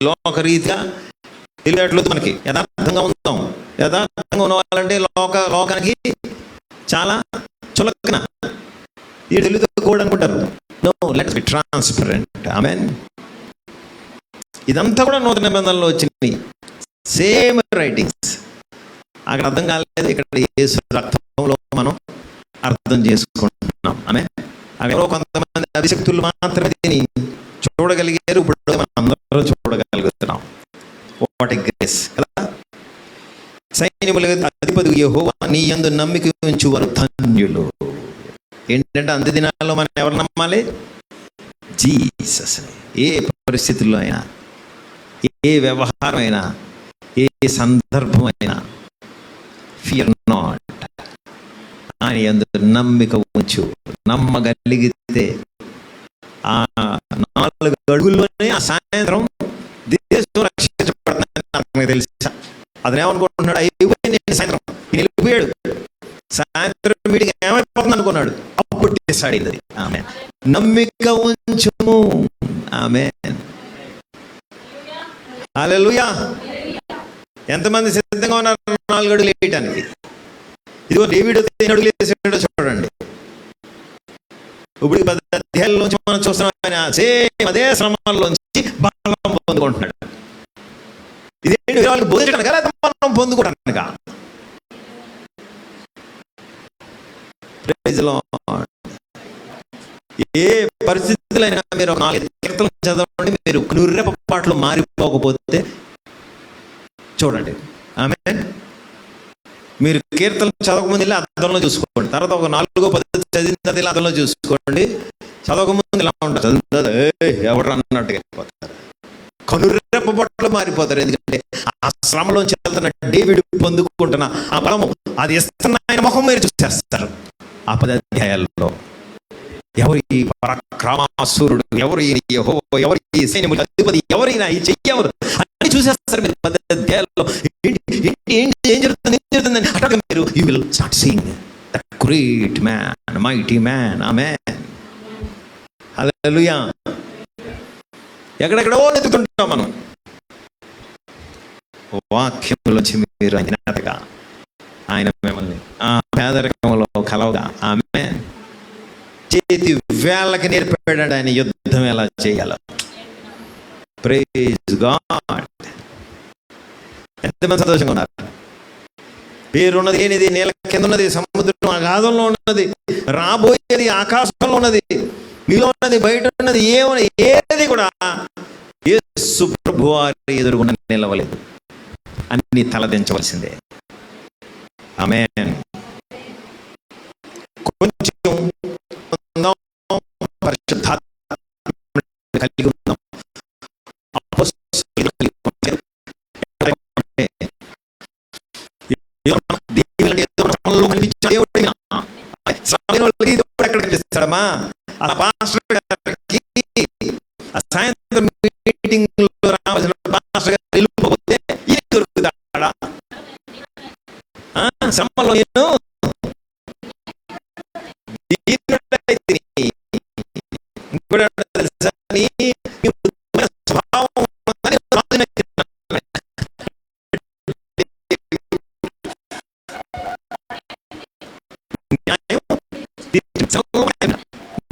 లోకరీతిగా తెలియట్లేదు మనకి. యథార్థంగా ఉందాం. యథార్థంగా ఉన్నవాళ్ళంటే లోకానికి చాలా చులకన. ఈ తెలుగుతో కూడా అనుకుంటారు. No, let's be transparent. Amen. ఇదంతా కూడా నూతన నిబంధనలో వచ్చింది. Same writings. అక్కడ అర్థం కాలేదు, ఇక్కడ యేసు రక్తంలో మనం అర్థం చేసుకుంటున్నాం. ఆమేన్. అక్కడ కొంతమంది అభిషక్తులు మాత్రమే దీన్ని చూడగలిగారు. ఇప్పుడు మనం అందరూ చూడగలుగుతున్నాం. వాట్ ఎ గ్రేస్ కదా. సైన్యముల అధిపతి యెహోవా నీ యందు నమ్మిక ఉంచువారు ధన్యులు. ఏంటంటే అంత్య దినాల్లో మనం ఎవరు నమ్మాలి? జీసస్. ఏ పరిస్థితుల్లో అయినా, ఏ వ్యవహారం అయినా, ఏ సందర్భం అయినా, ఫియర్ నాట్. ఆయన యందు నమ్మిక ఉంచు. నమ్మగలిగితే ఆ 4 అడుగుల్లోనే ఆ సాయంత్రం దేశం రక్షించబడుతుందని నాకు తెలుసా. అతనేమనుకుంటున్నాడు, అయిపోయింది సాయంత్రం, వెళ్ళిపోయాడు, సాయంత్రం వీడికి ఏమైపోతుంది అనుకున్నాడు. అప్పుడు డిసైడ్ అయింది. ఆమేన్. నమ్మిక ఉంచుము. ఆమేన్. హల్లెలూయా. ఎంతమంది సిద్ధంగా ఉన్నారు 4 అడుగులు వేయటానికి. ఇదిగో డేవిడ్ 10 అడుగులు వేసాడో చూడండి. ఇప్పుడు 10 అధ్యాయాల్లోంచి మనం చూస్తున్నాం, ఆయన సేమ్ అదే శ్రమాల్లోంచి బలం పొందుకుంటున్నాడు. ఇదేంటి వాళ్ళకి బోధించడానికి లేదా మనం పొందుకోవడానికా? ఏ పరిస్థితులైనా మీరు 4 కీర్తనలు చదవండి, మీరు నుర్రెపాట్లు మారిపోకపోతే చూడండి. ఆమేన్. మీరు కీర్తనలు చదవకముందు ఇలా అద్దంలో చూసుకోండి, తర్వాత ఒక 4-10 చదివిన తర్వాత ఇలా అద్దంలో చూసుకోండి. చదవకముందు ఇలా ఉంటారు, ఎవరు అన్నట్టుగా అయిపోతారు, కనురెప్పపాట్లు మారిపోతారు. ఎందుకంటే ఆ శ్రమలోంచి వెళ్తున్న డేవిడ్ పొందుకుంటున్న ఆ బలము, అది ఇస్తున్న ఆయన ముఖం మీరు చూసేస్తారు. ఆ 10 అధ్యాయాల్లో ఎవరు ఈ పరాక్రమాసురుడు, ఎవరు ఈ యెహోవా, ఎవరు ఈ సైన్యముల అధిపతి, ఎవరైనా ఈ చెయ్యెవరు అన్ని చూసేస్తారు మీరు 10 అధ్యాయాల్లో. ఏం జరుగుతుందని అట్లా మీరు you will start seeing that great man, mighty man. Amen. Hallelujah. ఎక్కడెక్కడో ఎత్తుకుంటాం మనం, వాక్యంలోంచి మీరు అందినట్టుగా ఆయన మిమ్మల్ని ఆ పేదరికంలో కలవగా ఆమేన్ చేతి వేళ్ళకి నేర్పాడు ఆయన యుద్ధం ఎలా చేయాలో. Praise god. ఎంతమంది సంతోషంగా ఉన్నారు? పేరున్నది ఏనిది నేల కింద ఉన్నది, సముద్రం అగాధంలో ఉన్నది, రాబోయేది ఆకాశంలో ఉన్నది, మీలో ఉన్నది, బయట ఉన్నది, ఏది కూడా యేసు ప్రభువారి ఎదురుగుండా నిలవలేదు. అన్ని తలదించవలసిందే. ఆమేన్. కొంచెం పరిశుద్ధాత్మ కలిగి ఉన్నాం. సాయంత్రం మీటింగ్ లో రావాల్సిన పాస్టర్ గారు వెళ్ళిపోతే దొరుకుతాడా? శ్రమలో నేను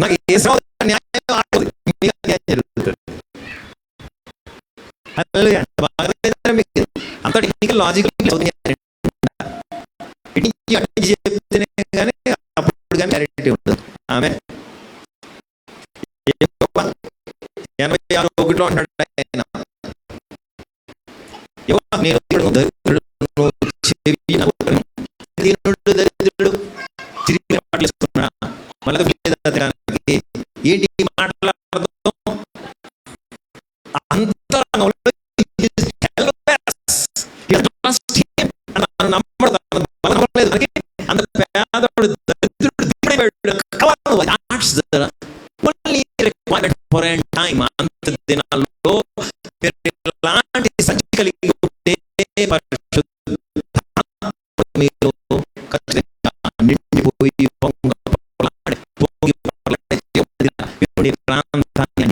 నాకు ఏ అంత టెక్నికల్ లాజికల్ చెప్తేనే కానీ అప్పుడు కానీ క్లారిటీ ఉండదు. ఆమె 86:1 అంటాడు ఆయన, దరిద్రుడు తిరిగి మాట్లాడుతున్నా మళ్ళీ ఏంటి మాట్లాడతాం అంత అంత దినాల్లో ఎలాంటి సంచి కలిగి ఉంటే మీరు నిండిపోయి ప్రాంతాన్ని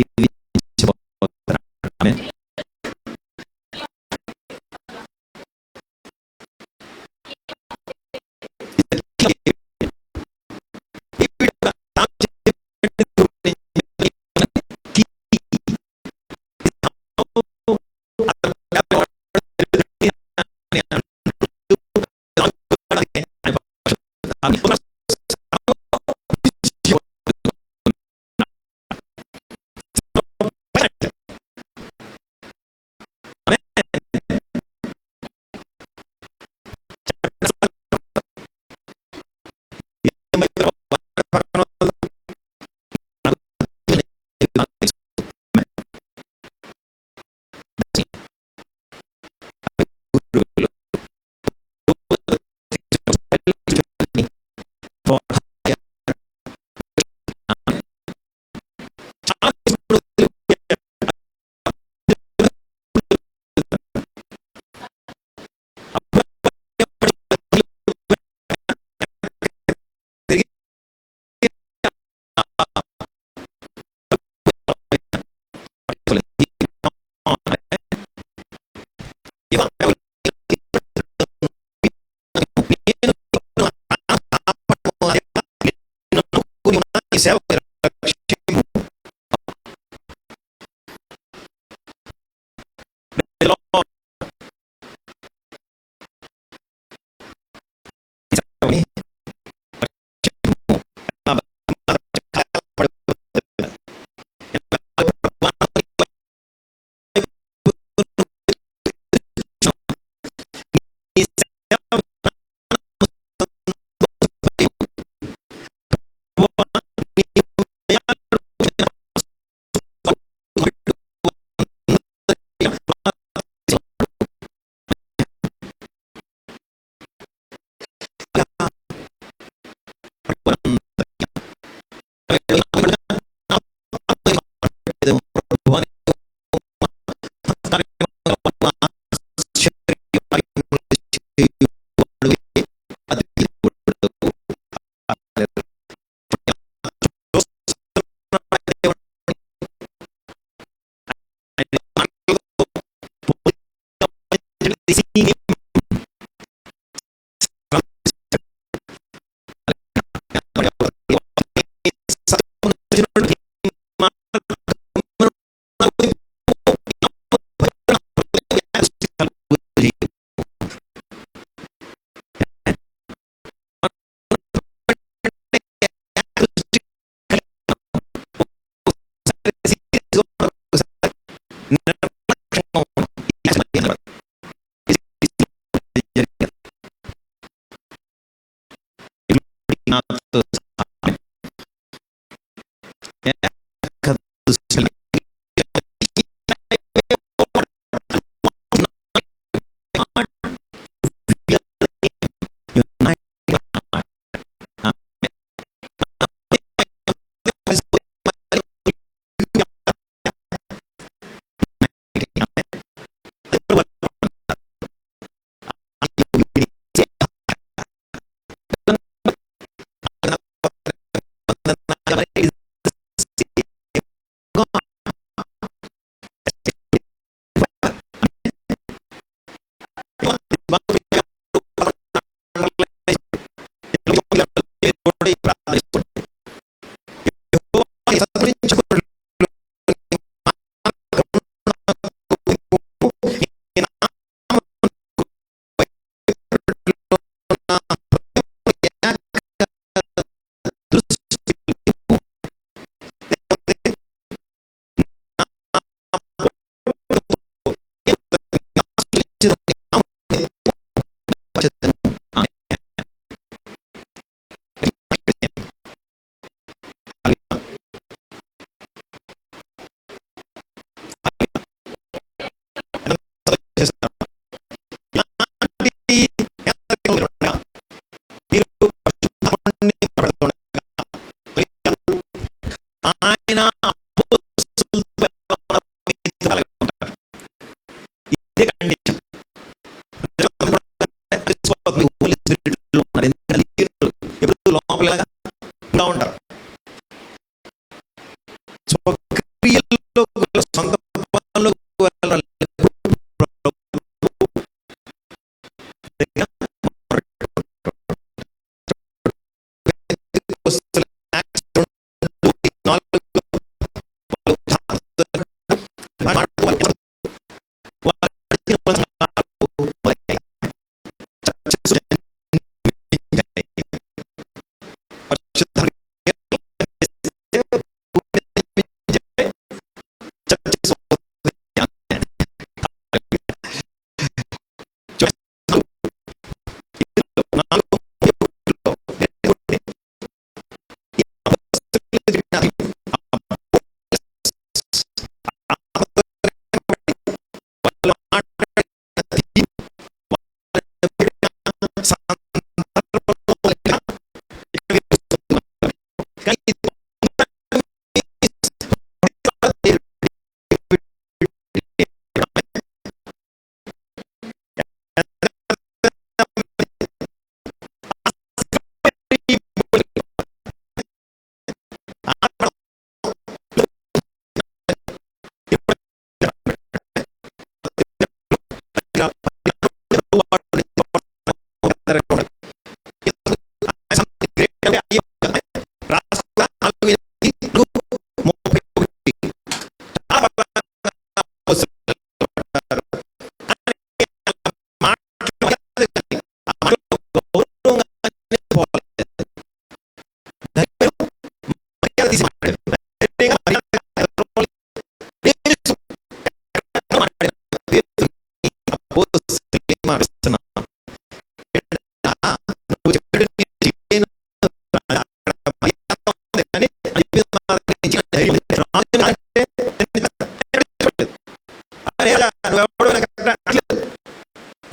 నువ్వెవడో నాకు అనట్లేదు.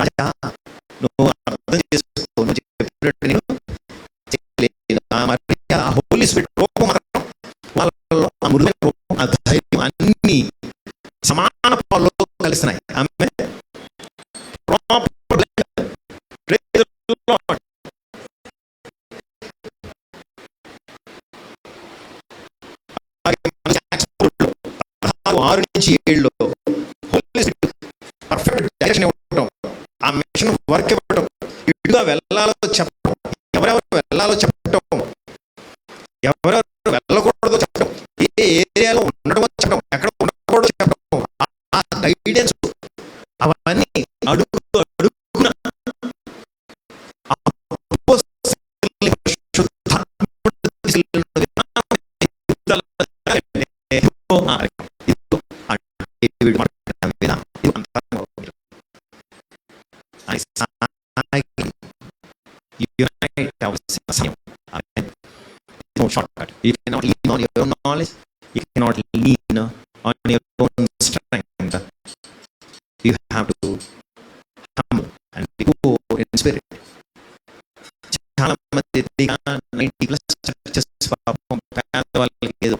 రాజా, నువ్వు అర్థం చేసుకో, నువ్వు చెప్పినట్టు నేను చేయలేను. ఆ హోలీ స్పిరిట్ రూపం మాత్రం వాళ్ళలో ఆ మృదువైన రూపం, ఆ ధైర్యం అన్ని సమాన పాల్లో కలిసినాయి. ఆమె ఆరు నుంచి 7 పర్ఫెక్ట్ డైరెక్షన్ ఇవ్వడం, ఆ మిషన్ వర్క్ ఇవ్వడం, ఇటుగా వెళ్ళాలో చెప్పడం, ఎవరెవరు వెళ్ళాలో చెప్పడం, ఎవరెవరు వెళ్ళకూడదో చెప్పడం, ఏ ఏరియాలో ఉండడమో చెప్పడం, ఎక్కడ ఉండకూడదో చెప్పడం, ఆ గైడెన్స్ అవన్నీ అడుగు అడుగున no shortcut. You cannot lean on your own knowledge. You cannot lean on your own strength. You have to humble and be poor in spirit. చాలా మంది 90+ చర్చెస్ పాపం పేదవాళ్ళకి ఏదో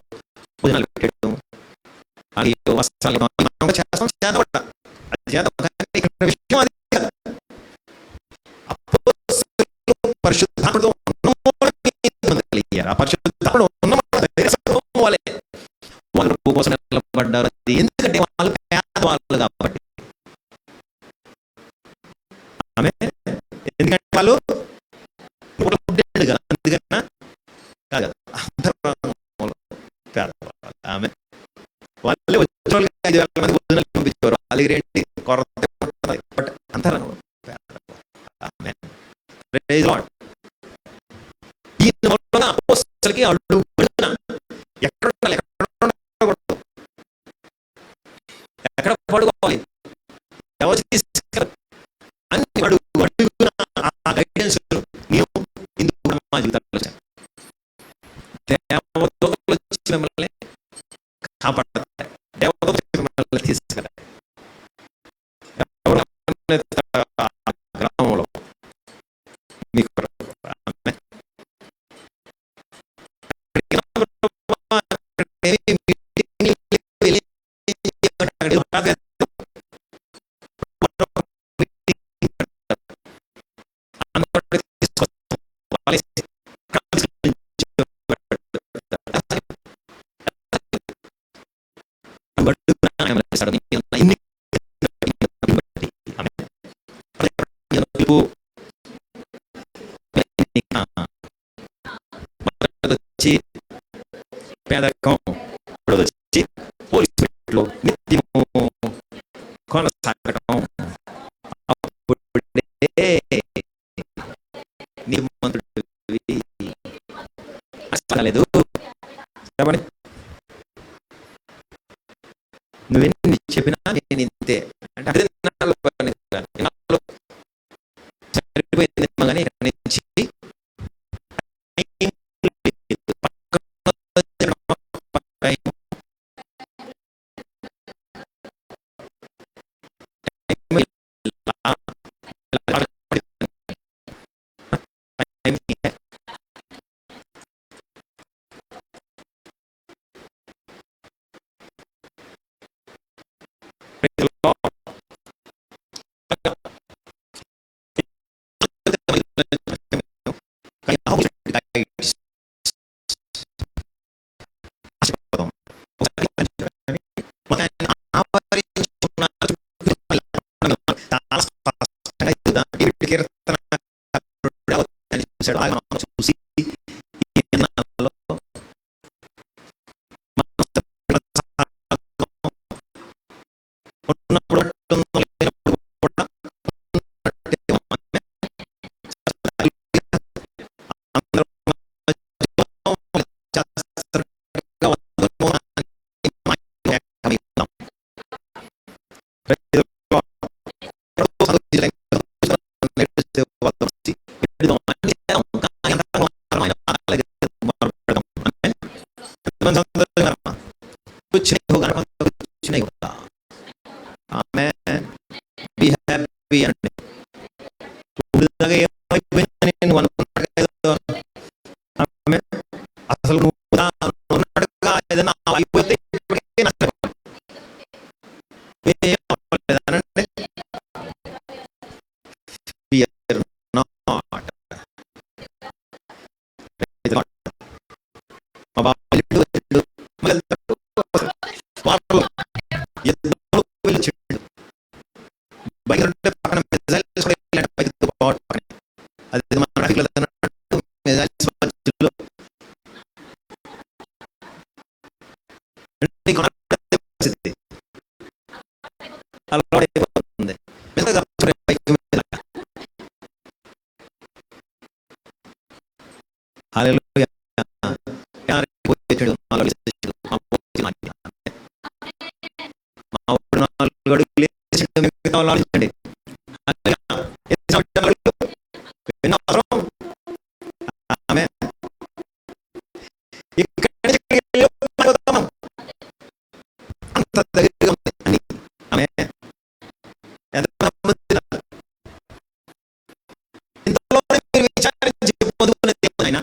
భోజనాలు పెట్టడం, అది వస్త్రాలు చేస్తాం, చేత అది చేత విషయం అది కాదు. పరిశుద్ధాత్మతో కలిగారు. ఆ పరిశుద్ధాత్మలో వాళ్ళే వాళ్ళు కోసం నిలబడ్డారు. ఎందుకంటే వాళ్ళు పేదవాళ్ళు కాబట్టి. ఆమె ఎందుకంటే వాళ్ళు అందుకన్నా కాదు, పేదవాళ్ళు. ఆమె వాళ్ళే వచ్చిన వాళ్ళకి 5,000 మంది భోజనాలు పంపించేవారు. అలాగే రేంటి కొరత అంటారు. అపోస్తలులకి అడుగు ఎక్కడ ఉండాలి, ఎక్కడ పడుకోవాలి, ఎవరు తీసుకెళ్ళాలి అన్ని అడుగు అడుగున ఆ గైడెన్స్ నీవు ఇందుకు మా జీవితాల్లో దేవదూతలు వచ్చి మిమ్మల్ని కాపాడతారు, దేవదూతలు మిమ్మల్ని తీసుకెళ్ళాలి. గ్రామంలో మీకు పేదకం వచ్చి పోలీసులో నిత్యము కొనసాగడం, అప్పుడే నీతిమంతుడివి అసలేదు. చెప్పండి, నువ్వెన్ని చెప్పినా నేను ఇంతే అంటే సరిపోయింది కానీ నుంచి చూసి అవి అంటే ఇప్పుడు ఏమైపోయిందని నువ్వు అనుకున్నాడు కదా. అసలు నువ్వు ఉన్నట్టుగా ఏదైనా అయిపోతే ఇప్పటికే నష్టపోతావు. ఏం అవ్వలేదనంటే fear not. మా బాబు వెళ్ళాడు, మళ్ళీ వెళ్తాడు. వారంలో ఎన్నో వెళ్ళొచ్చాడు. బయట ఉంటే పక్కన మిజైల్స్ కూడా వెళ్ళాడు, బయటతో పోవడం పక్కనే. అది మన ట్రాఫిక్లో అన్నట్టు మిజైల్స్ మధ్యలో పరిస్థితి అలవాటైపోతుంది. మెల్లగా పైకి వెళ్ళాలి. హల్లెలూయా. మా ఊరు 4 అడుగులు వేసాడు, మిగతా వాళ్ళు ఆలోచించండి. ఆమె అంత దగ్గరగా ఉంది అని ఆమె ఇంతలో మీరు విచారించి పొందుకున్నది ఆయన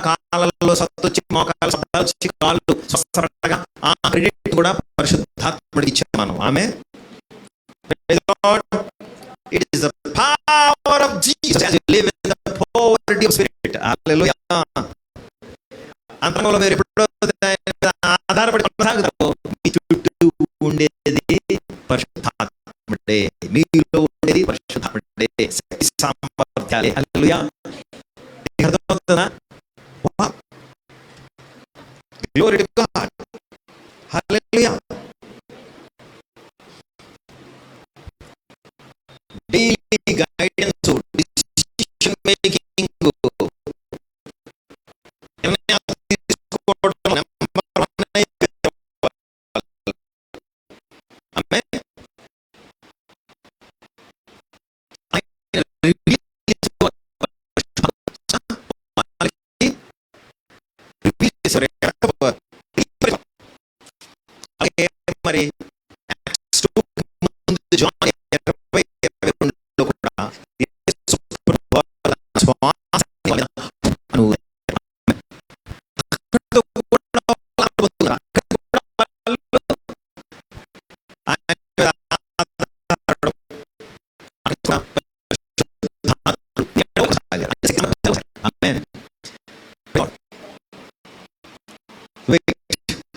కాళ్ళలో సత్తొచ్చి మోకాలు సత్తొచ్చి కాళ్ళు స్వస్థగా ఆ క్రెడిట్ కూడా పరిశుద్ధాత్ముడికి ఇచ్చాం మనం. ఆమె it is the power of Jesus as you live in the poverty of spirit. Hallelujah. అంతరంగంలో మీరు ఎప్పుడో ఆధారపడి కొనసాగుతారు. మీ చుట్టూ ఉండేది పరిశుద్ధాత్ముడే, మీలో ఉండేది పరిశుద్ధాత్ముడే, శక్తి సామర్థ్యాలే. హల్లెలూయా. అర్థమవుతుందా? Glory to God. Hallelujah. Daily guidance, decision making. మరి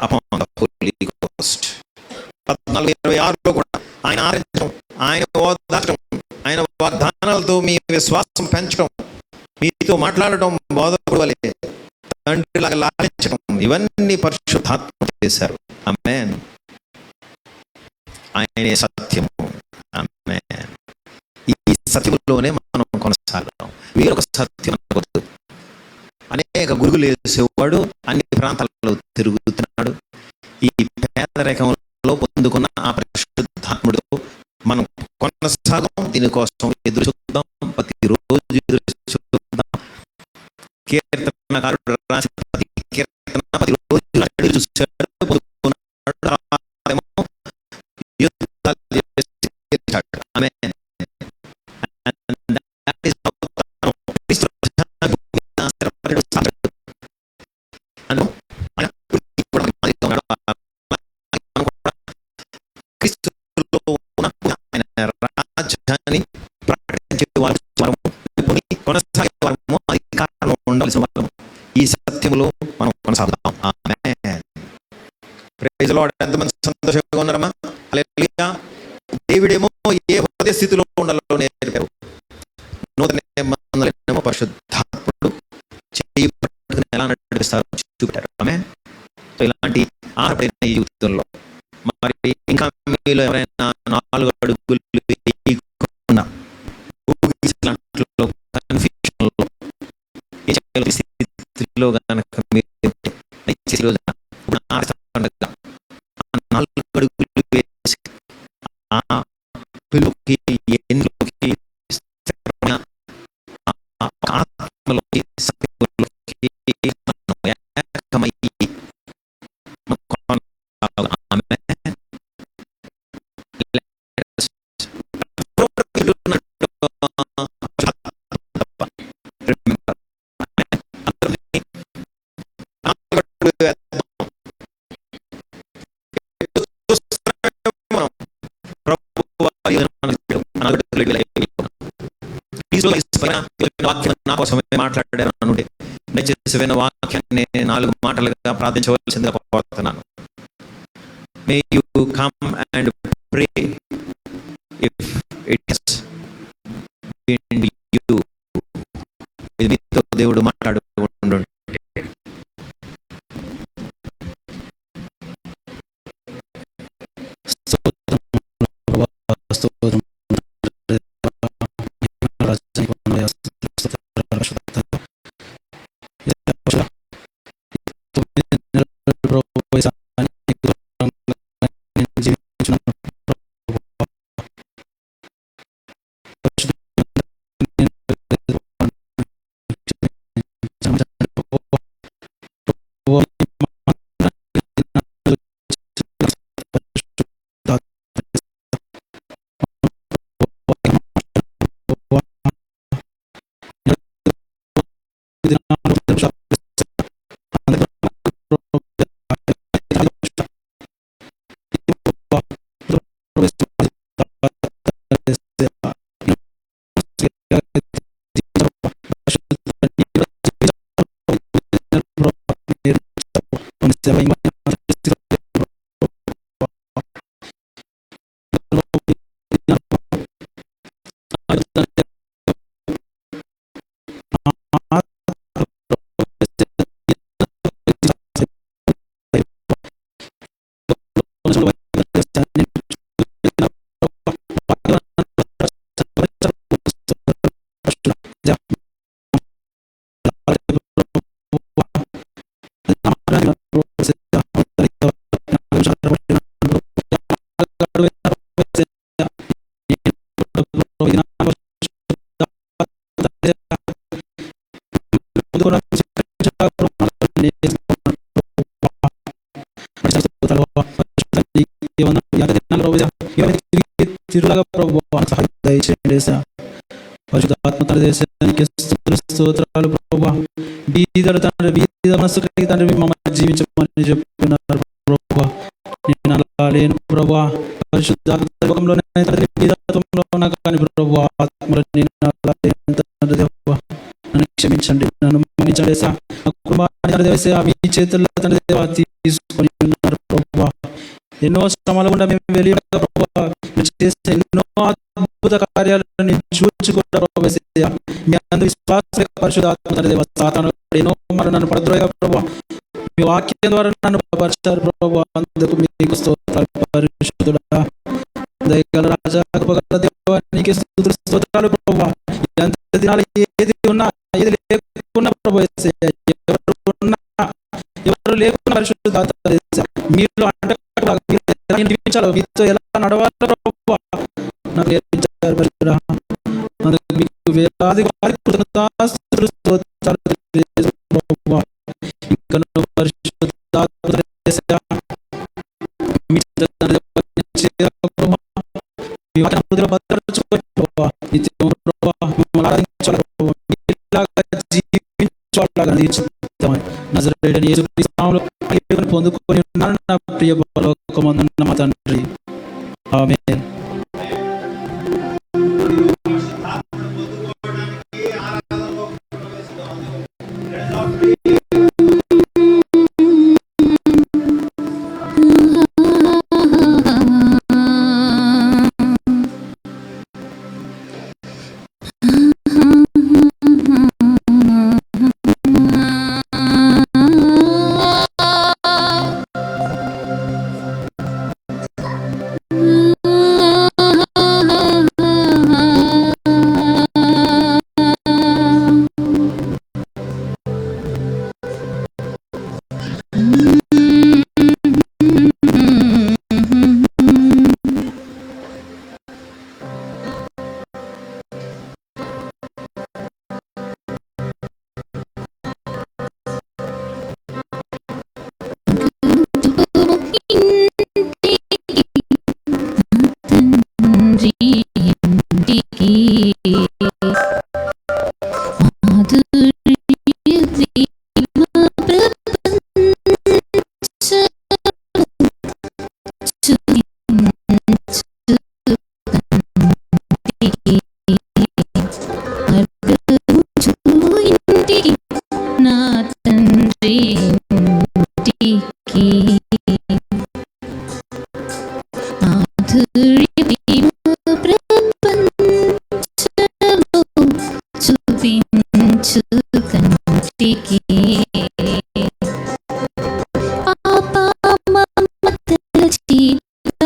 upon the Holy Ghost. 14:26 కూడా ఆయన ఆరాధించడం, ఆయన ఓదార్చడం, ఆయన వాగ్దానాలతో మీ విశ్వాసం పెంచడం, మీతో మాట్లాడటం, బోధకుడు వలె తండ్రిలాగా లాలించడం, ఇవన్నీ పరిశుద్ధాత్మ చేశారు. ఆమేన్. ఆయనే సత్యము. ఆమేన్. ఈ సత్యంలోనే మనం కొనసాగడం. వేరొక సత్యం అనకూడదు. అనేక గురుగులు వేసేవాడు అన్ని ప్రాంతాలలో తిరుగుతున్నాడు. ఈ పేదరికంలో పొందుకున్న ఆ పరిశుద్ధాత్ముడు మనం కొనసాగం. దీనికోసం ఎదురు చూద్దాం, ప్రతిరోజు ఎదురు చూద్దాం. కీర్తనకారుడు రాసిన ప్రతి కీర్తన ప్రతిరోజు ఎదురు చూశాడు, పొందుకున్నాడు. ఆమేన్. రాజ్యాన్ని ప్రకటించే వారు కొనసాగే ఉండవలసిన వాళ్ళం. ఈ సత్యములో మనం కొనసాగుతాం. ఆమేన్. Praise the Lord. ఎంతమంది సంతోషంగా ఉన్నారమ్మా? హల్లెలూయా. దేవుడేమో ఏ హృదయ స్థితిలో ఉండాలో నేర్పారు. నూతన నిబంధనలో పరిశుద్ధాత్ముడు చేయి పట్టుకుని ఎలా నడిపిస్తారో చూపెట్టారు. ఆమేన్. సో ఇలాంటి ఆరబడిన ఈ జీవితంలో మరి ఇంకా మీలో ఎవరైనా 4 అడుగులు వేయకుండా కన్ఫ్యూషన్లో ఏ చేయాలో స్థితిలో కనుక మీరు దయచేసి ఈ రోజున పండుగ 4 అడుగులు వేసి ఆ పిలుపుకి ఎన్నిలోకి స్థిరమైన ఆత్మలోకి సత్యములోకి మనం ఏకమై నా కోసమే మాట్లాడాను అనుంటే దయచేసి విన్న వాక్యాన్ని 4 మాటలుగా ప్రార్థించవలసిందిగా కోరుతున్నాను. May you come and pray if it's in you. ఇది మీతో దేవుడు మాట్లాడుకుంటుంటే పరిశుద్ధాత్మ తండ్రి దేశానికి స్తోత్రాలు ప్రభువా. బీదల తండ్రి బీద మనసు కలిగి తండ్రి మమ్మల్ని జీవించమని చెప్తున్నారు ప్రభువా. నేను అలా లేను ప్రభువా. పరిశుద్ధాత్మ లోకంలోనే తండ్రి బీదత్వంలో ఉన్నా కానీ ప్రభువా ఆత్మలో నేను అలా లేను తండ్రి దేవా. నన్ను క్షమించండి, నన్ను మన్నించండి సార్. నా కుటుంబాన్ని తండ్రి దేవా మీ చేతుల్లో తండ్రి దేవా తీసుకొని ఉన్నారు ప్రభువా. ఎన్నో శ్రమల గుండా మేము వెళ్ళి ప్రభువా చేస్తే ఎన్నో అద్భుత కార్యాలను నేను చూచి కూడా ప్రభువా మీ అందు విశ్వాస పరిశుద్ధాత్మ తండ్రి దేవా సాతాను ఎన్నో మరి నన్ను పడద్రోయ ప్రభువా. మీ వాక్యం ద్వారా నన్ను బలపరిచారు ప్రభువా. అందుకు మీకు స్తోత్రాలు పరిశుద్ధుడా. దయగల రాజా కృపగల దేవా నీకే స్తోత్రాలు ప్రభువా. ఎంత దినాలు ఏది ఉన్నా ఏది లేకున్నా ప్రభువా ఎవరు లేకున్నా పరిశుద్ధాత్మ మీలో అంటే జీవించాలో మీతో ఎలా నడవాలో ప్రభువా నాకు నేర్పించారు పరిశుద్ధుడా. అందుకు మీకు వేలాది ప్రభువా. ఇంకా పరిశుద్ధాత్మ పొందుకొని ఉన్నాను నా ప్రియ పరలోకమందున్న మా తండ్రి. ఆమేన్. ఇంటికి పాప మమతల చీత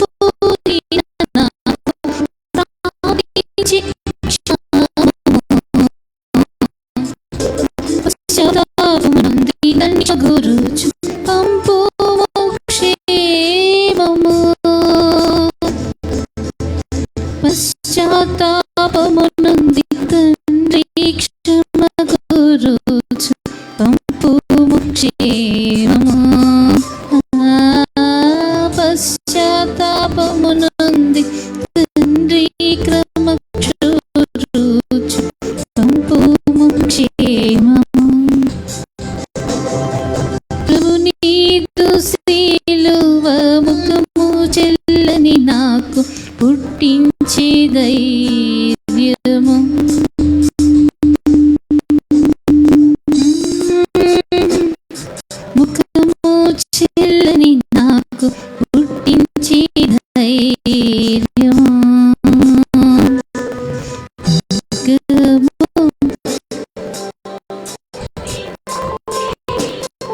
ఆరిపోయిన నాకు ప్రాపించి పశ్చాత్తాపమునంది నన్ను గురుచు పంపు క్షేమము పశ్చాత్తాపమునంది తండ్రి క్షమ గురుచు పంపు క్షేమము పశ్చాత్తాపమునంది తండ్రి క్రమ క్షురుచు పంపు క్షేమము ప్రభు నీదు శిలువ ముఖము చెల్లని నాకు పుట్టించే ధైర్యము ముఖము చెల్లని నాకు పుట్టించే ధైర్యము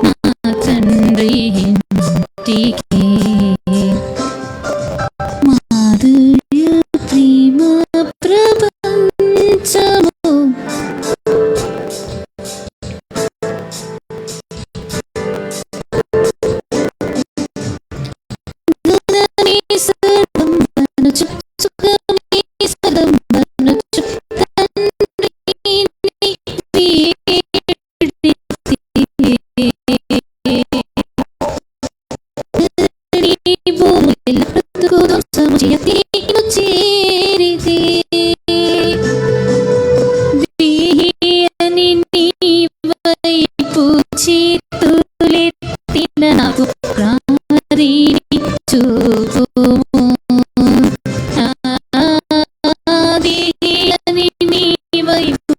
నా తండ్రి ఇంటికి మాధుర్య ప్రేమ ప్రపంచము గుణమే సర్వం వనుచు సుఖమే సర్వం వనుచు తండ్రి చేరితే అని నీ వైపు చేతులెత్తిన నాకు ప్రాణి చూపుము అని నీ వైపు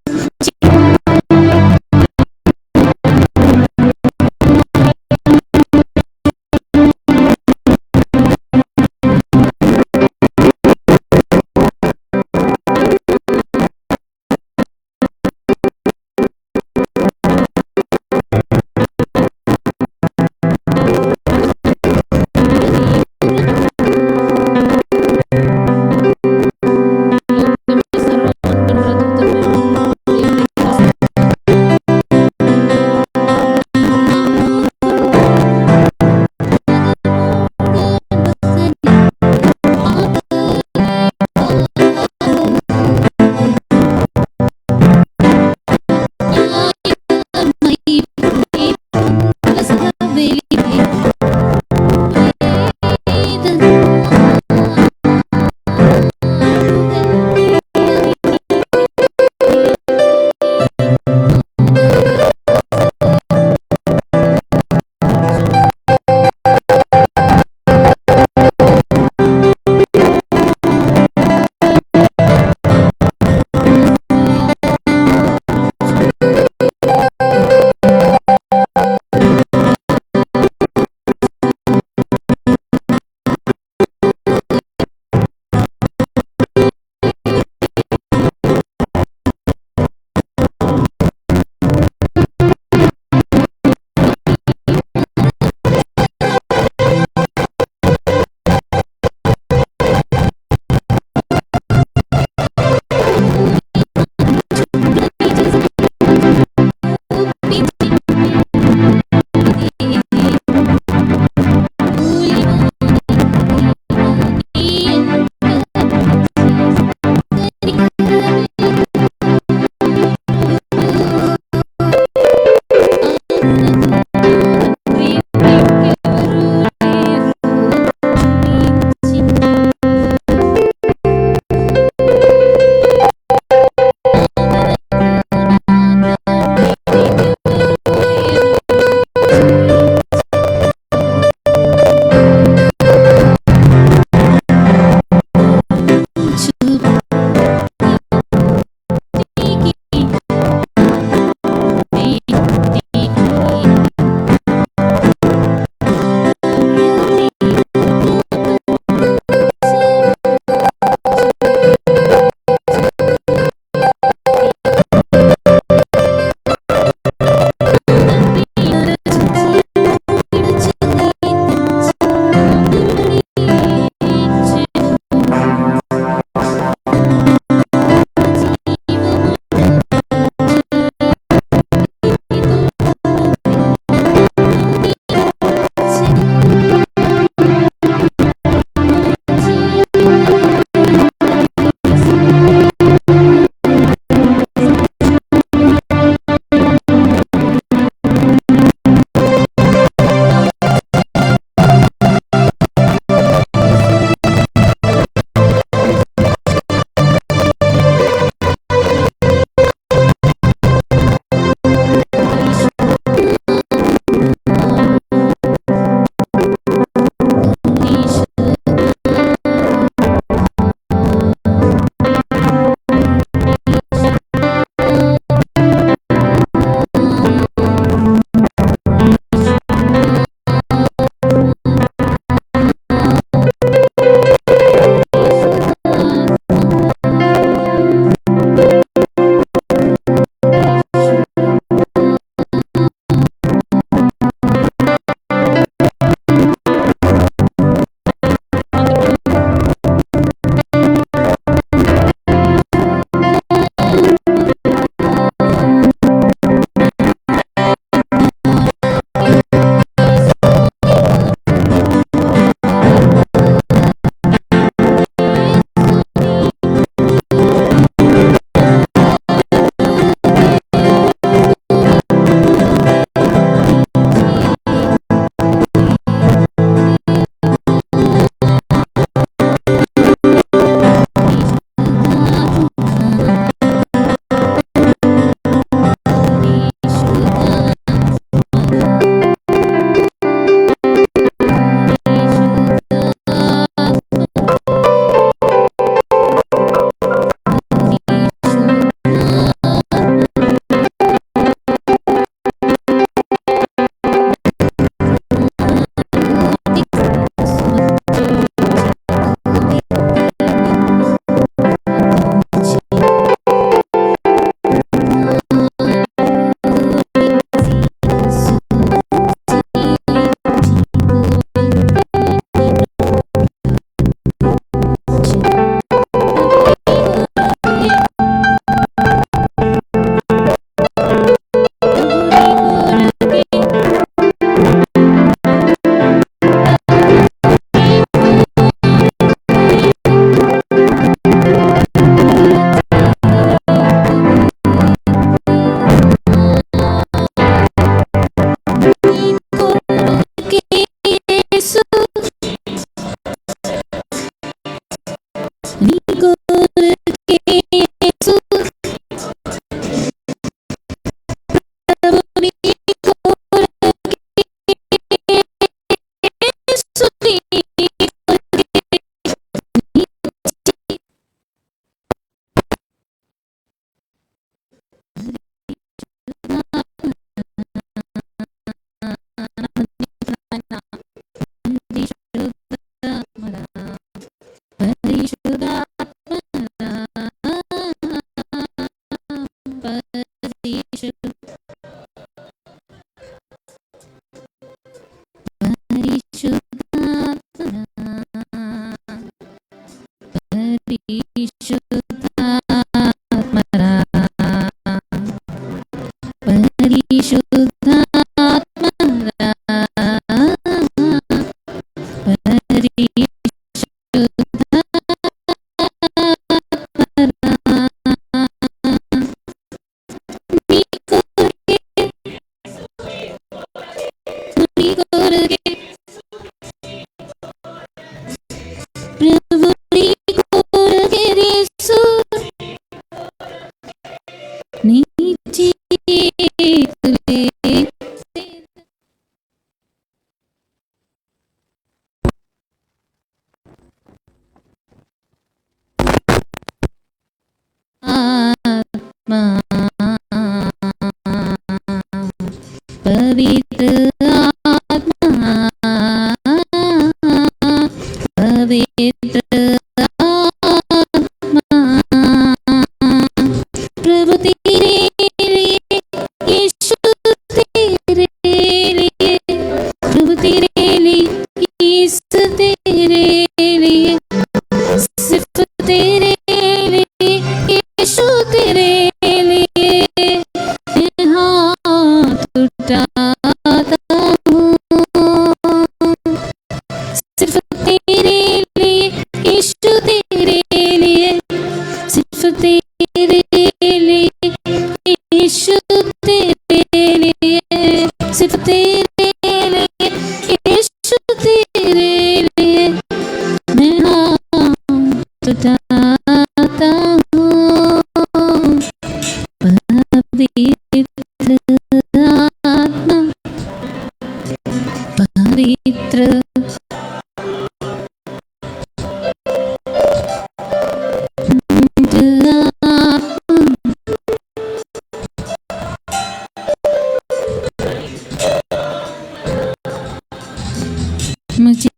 मुझे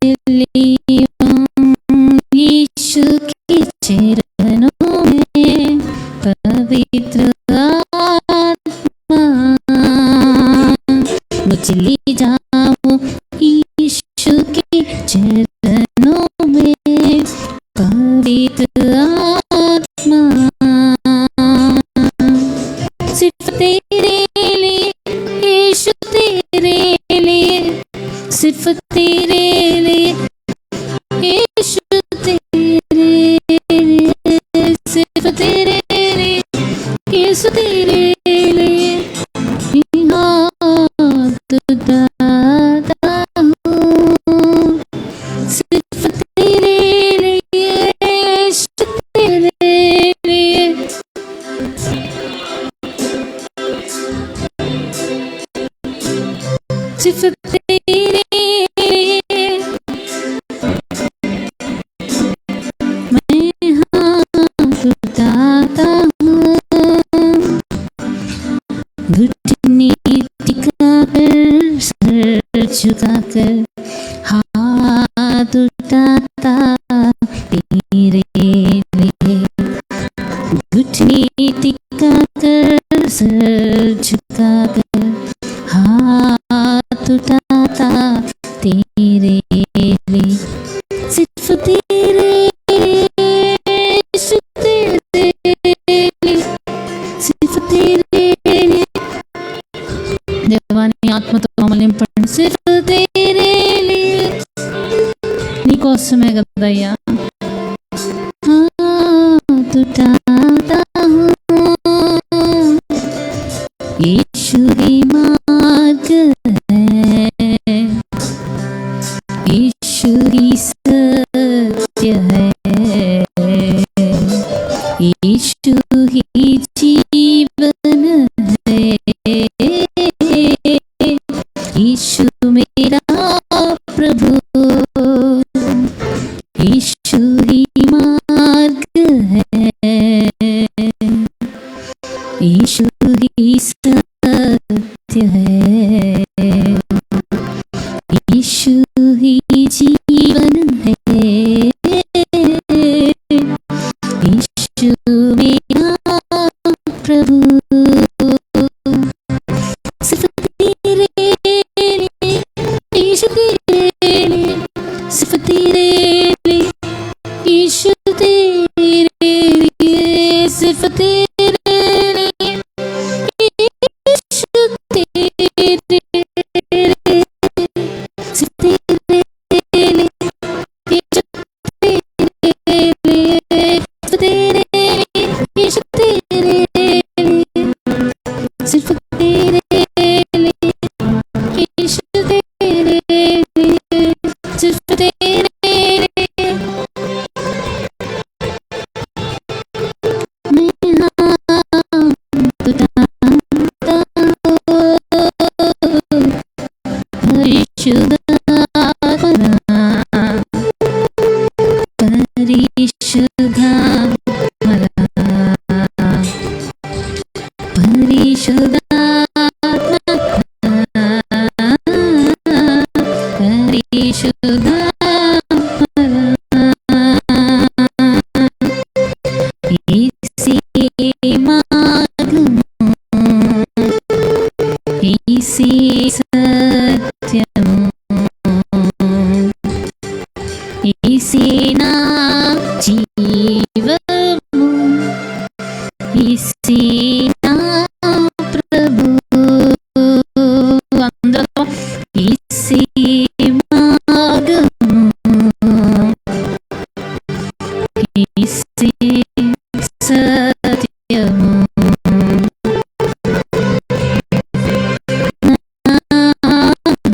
यीशु के चरणों में पवित्र आत्मा, मुझे ले जाओ यीशु के चरणों में पवित्र आत्मा, सिर्फ तेरे लिए यीशु, तेरे लिए, सिर्फ तेरे लिए यीशु, तेरे लिए, सिर्फ तेरे लिए यीशु, तेरे लिए हाथ उठाता हूँ, सिर्फ तेरे लिए यीशु, तेरे लिए, सिर्फ तेरे मैं हाथ उठाता हूँ, घुटने टिकाकर सर झुकाकर हाथ उठाता तेरे लिए, घुटने टिकाकर सर झुकाकर हाथ उठाता तेरे लिए, सिर्फ तेरे यीशु, तेरे लिए, सिर्फ तेरे लिए దేవాని ఆత్మతో మమ్మల్ని నింపండి, సిర్ఫ్ तेरे लिए నీకోసమే కదయ్యా हाथ उठाता हूँ, यीशु ही मार्ग है, यीशु ही सत्य है, यीशु ही जीवन है, यीशु मेरा प्रभु, यीशु ही मार्ग है, यीशु ही सत्य है, यीशु ही जीवन है, జీవము ఇసి నా ప్రభు అందరూ ఇసి మార్గము ఇసి సత్యము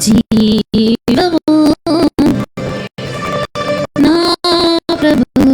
జీవము నా ప్రభు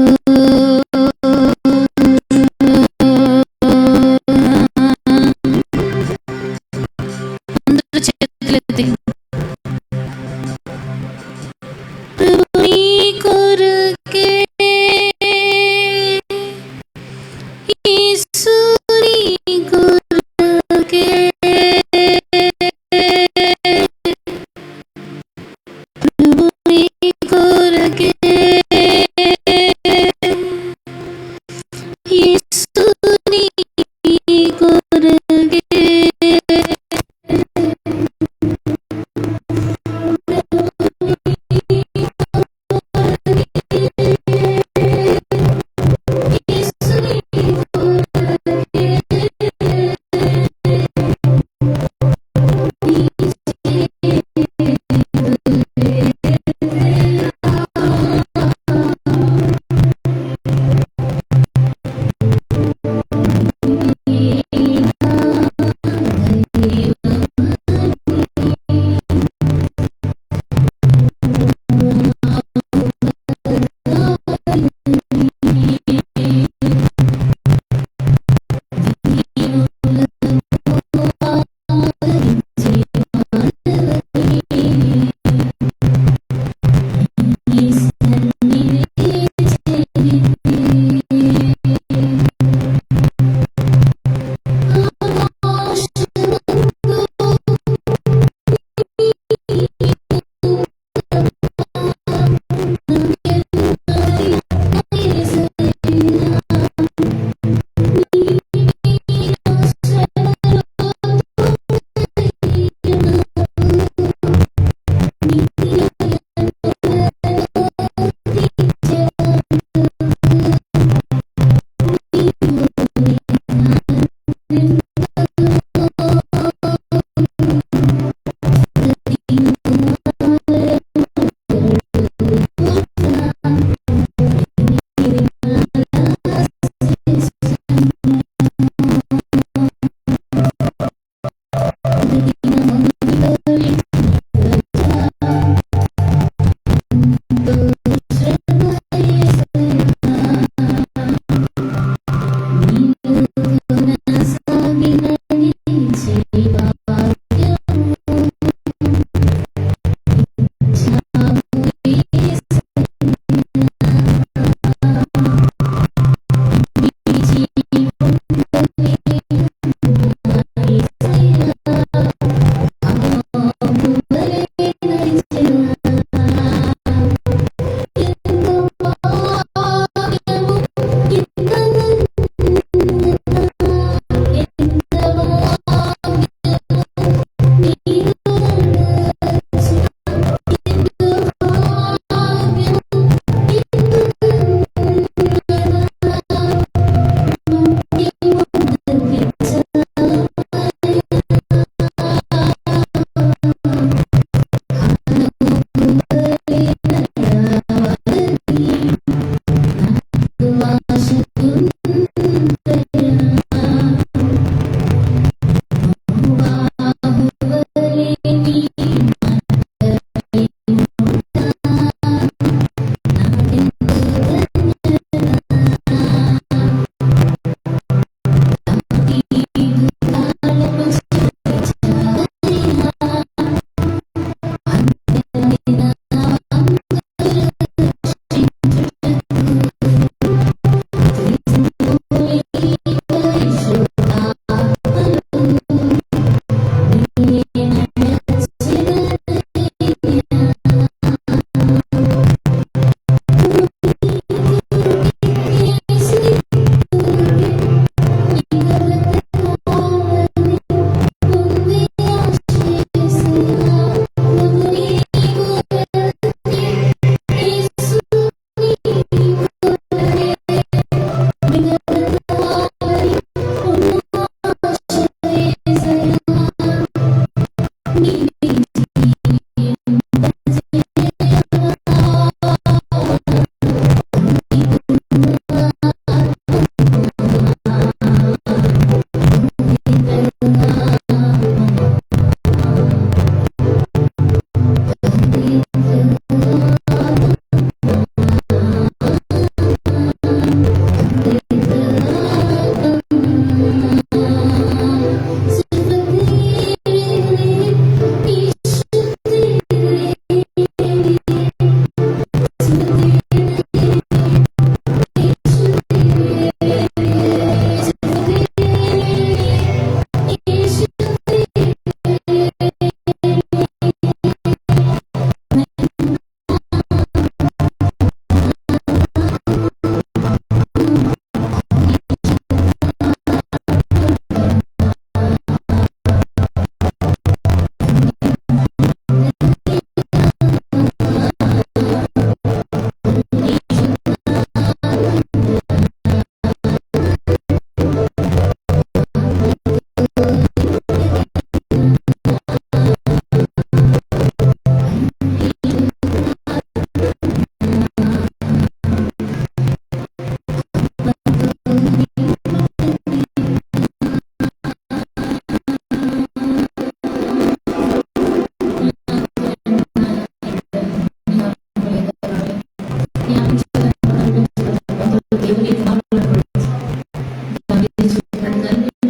దేవుని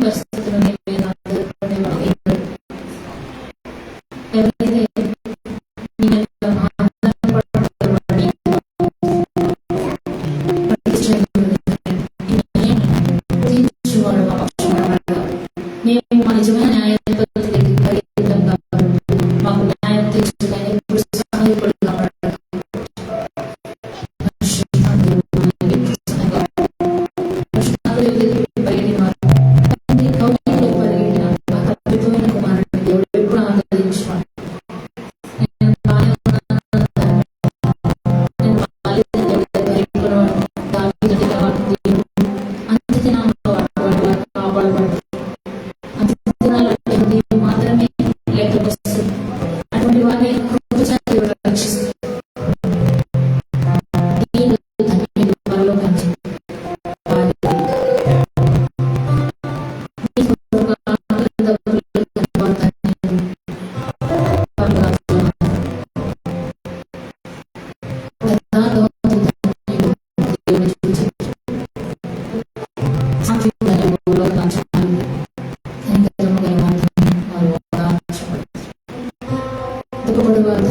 పరిస్థితుల్లో ఎవరైతే మేము మా నిజమైన న్యాయాధిపతి మాకు న్యాయం తీర్చుదని మాత్రమే లేకపోతుంది. అటువంటి వారిని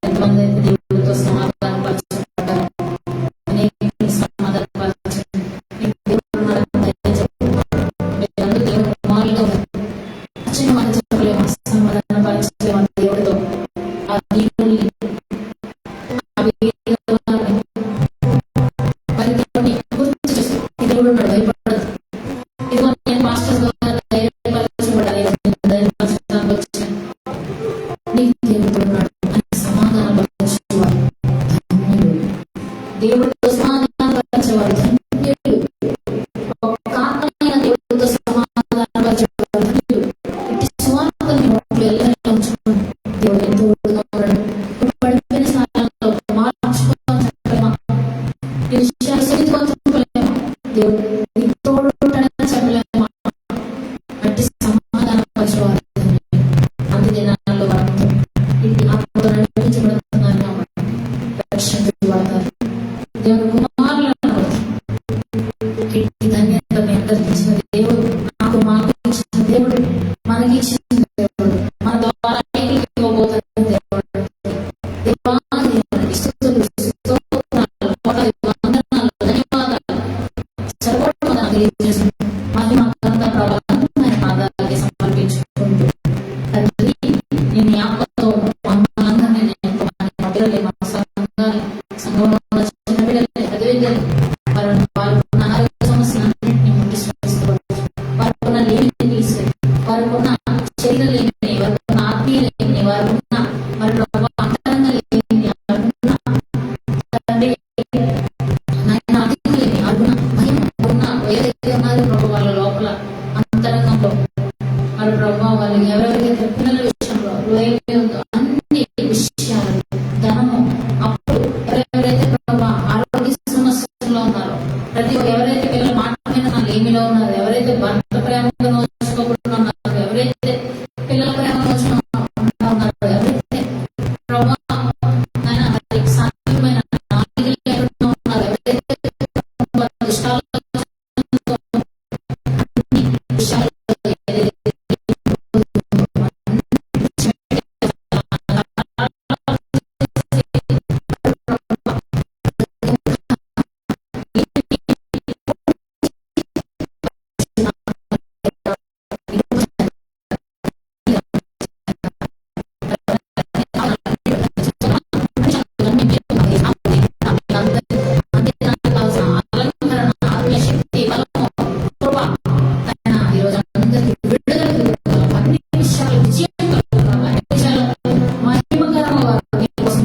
ఎంతమంది అయితే దేవుడితో సమాధాన పరచబడ్డారు, సమాధాన పరచలేము దేవుడితో. దేవుడు భయపడదు. ఇదిగో నేను మాస్టర్ ధైర్యపరచబడాలి, దేవుడితో సమాధాన పరచేవారు ధన్యులు. ఒక్క ఆత్మైన దేవుడితో సమాధాన పరచేవారు ధన్యులు. ఇట్టి సువార్తని నోట్లో ఎల్లరిలో ఉంచుకోండి. దేవుడు ఎంతో ఉన్నాడు. పడిపోయిన స్థానాల్లో మార్చుకోలేమా? ఈ విషయాలు సరిగ్గా చెప్పలేమా? దేవుడు నీకు తోడు ఉంటాడని చెప్పలేమా? అట్టి సమాధాన పరచేవారు అంత్య దినాల్లో వారితో ఇట్టి ఆత్మతో నడిపించబడుతున్నారు కాబట్టి రక్షించబడతారు. దేవుడు కుమారులను ఇట్టి ధన్యత మీ అందరికి ఇచ్చిన దేవుడు, నాకు మాకు ఇచ్చిన దేవుడు, మనకి ఇచ్చిన దేవుడు, మన ద్వారా ఇవ్వబోతున్న దేవుడు. దేవానికి స్తుతులు, స్తోత్రాలు, కోట్లాది వందనాలు, ధన్యవాదాలు, సర్వోన్నత తెలియజేసి మహిమ ఘనత ప్రభావాన్ని ఆయన పాదాలకి సమర్పించుకుంటూ, తండ్రి నీ జ్ఞాపకంతో మమ్మల్ని మా పిల్లలే, మా సంఘాలు, సంఘంలో చిన్న పిల్లలే, అదేవిధంగా వారుకున్న ఆరోగ్య సమస్యలన్నింటినీ విశ్వసిస్తూ, వారుకున్న లేమిని, వారుకున్న శరీర లేమిని, వారుకున్న ఆత్మీయ లేమిని, వారుకున్న మరి అంతరంగ లేమిని, వారుకున్న తండ్రి నాయన అధిక లేమి, వారుకున్న భయం, వారుకున్న ఏదైతే ఉన్నారో ప్రభు వాళ్ళ లోపల అంతరంగంలో మరి ప్రభావ వాళ్ళు ఎవరెవరైతే పిల్లల విషయంలో ఉందో అన్ని విషయాలు, ధనము, అప్పుడు ఎవరెవరైతే ప్రభావ ఆరోగ్య సమస్యలో ఉన్నారో, ప్రతి ఎవరైతే పిల్లల మాట మీద నా లేమిలో ఉన్నారు, ఎవరైతే భర్త ప్రేమగా నోచుకోకుండా ఉన్నారు, ఎవరైతే పిల్లల ప్రేమ నోచుకుంటూ ఉన్నారు, ఎవరైతే ప్రభావ ఆయన సాధ్యమైన ఉన్నారు, ఎవరైతే ఇష్టాలు విషయాలు మహిమకరంగా కోసం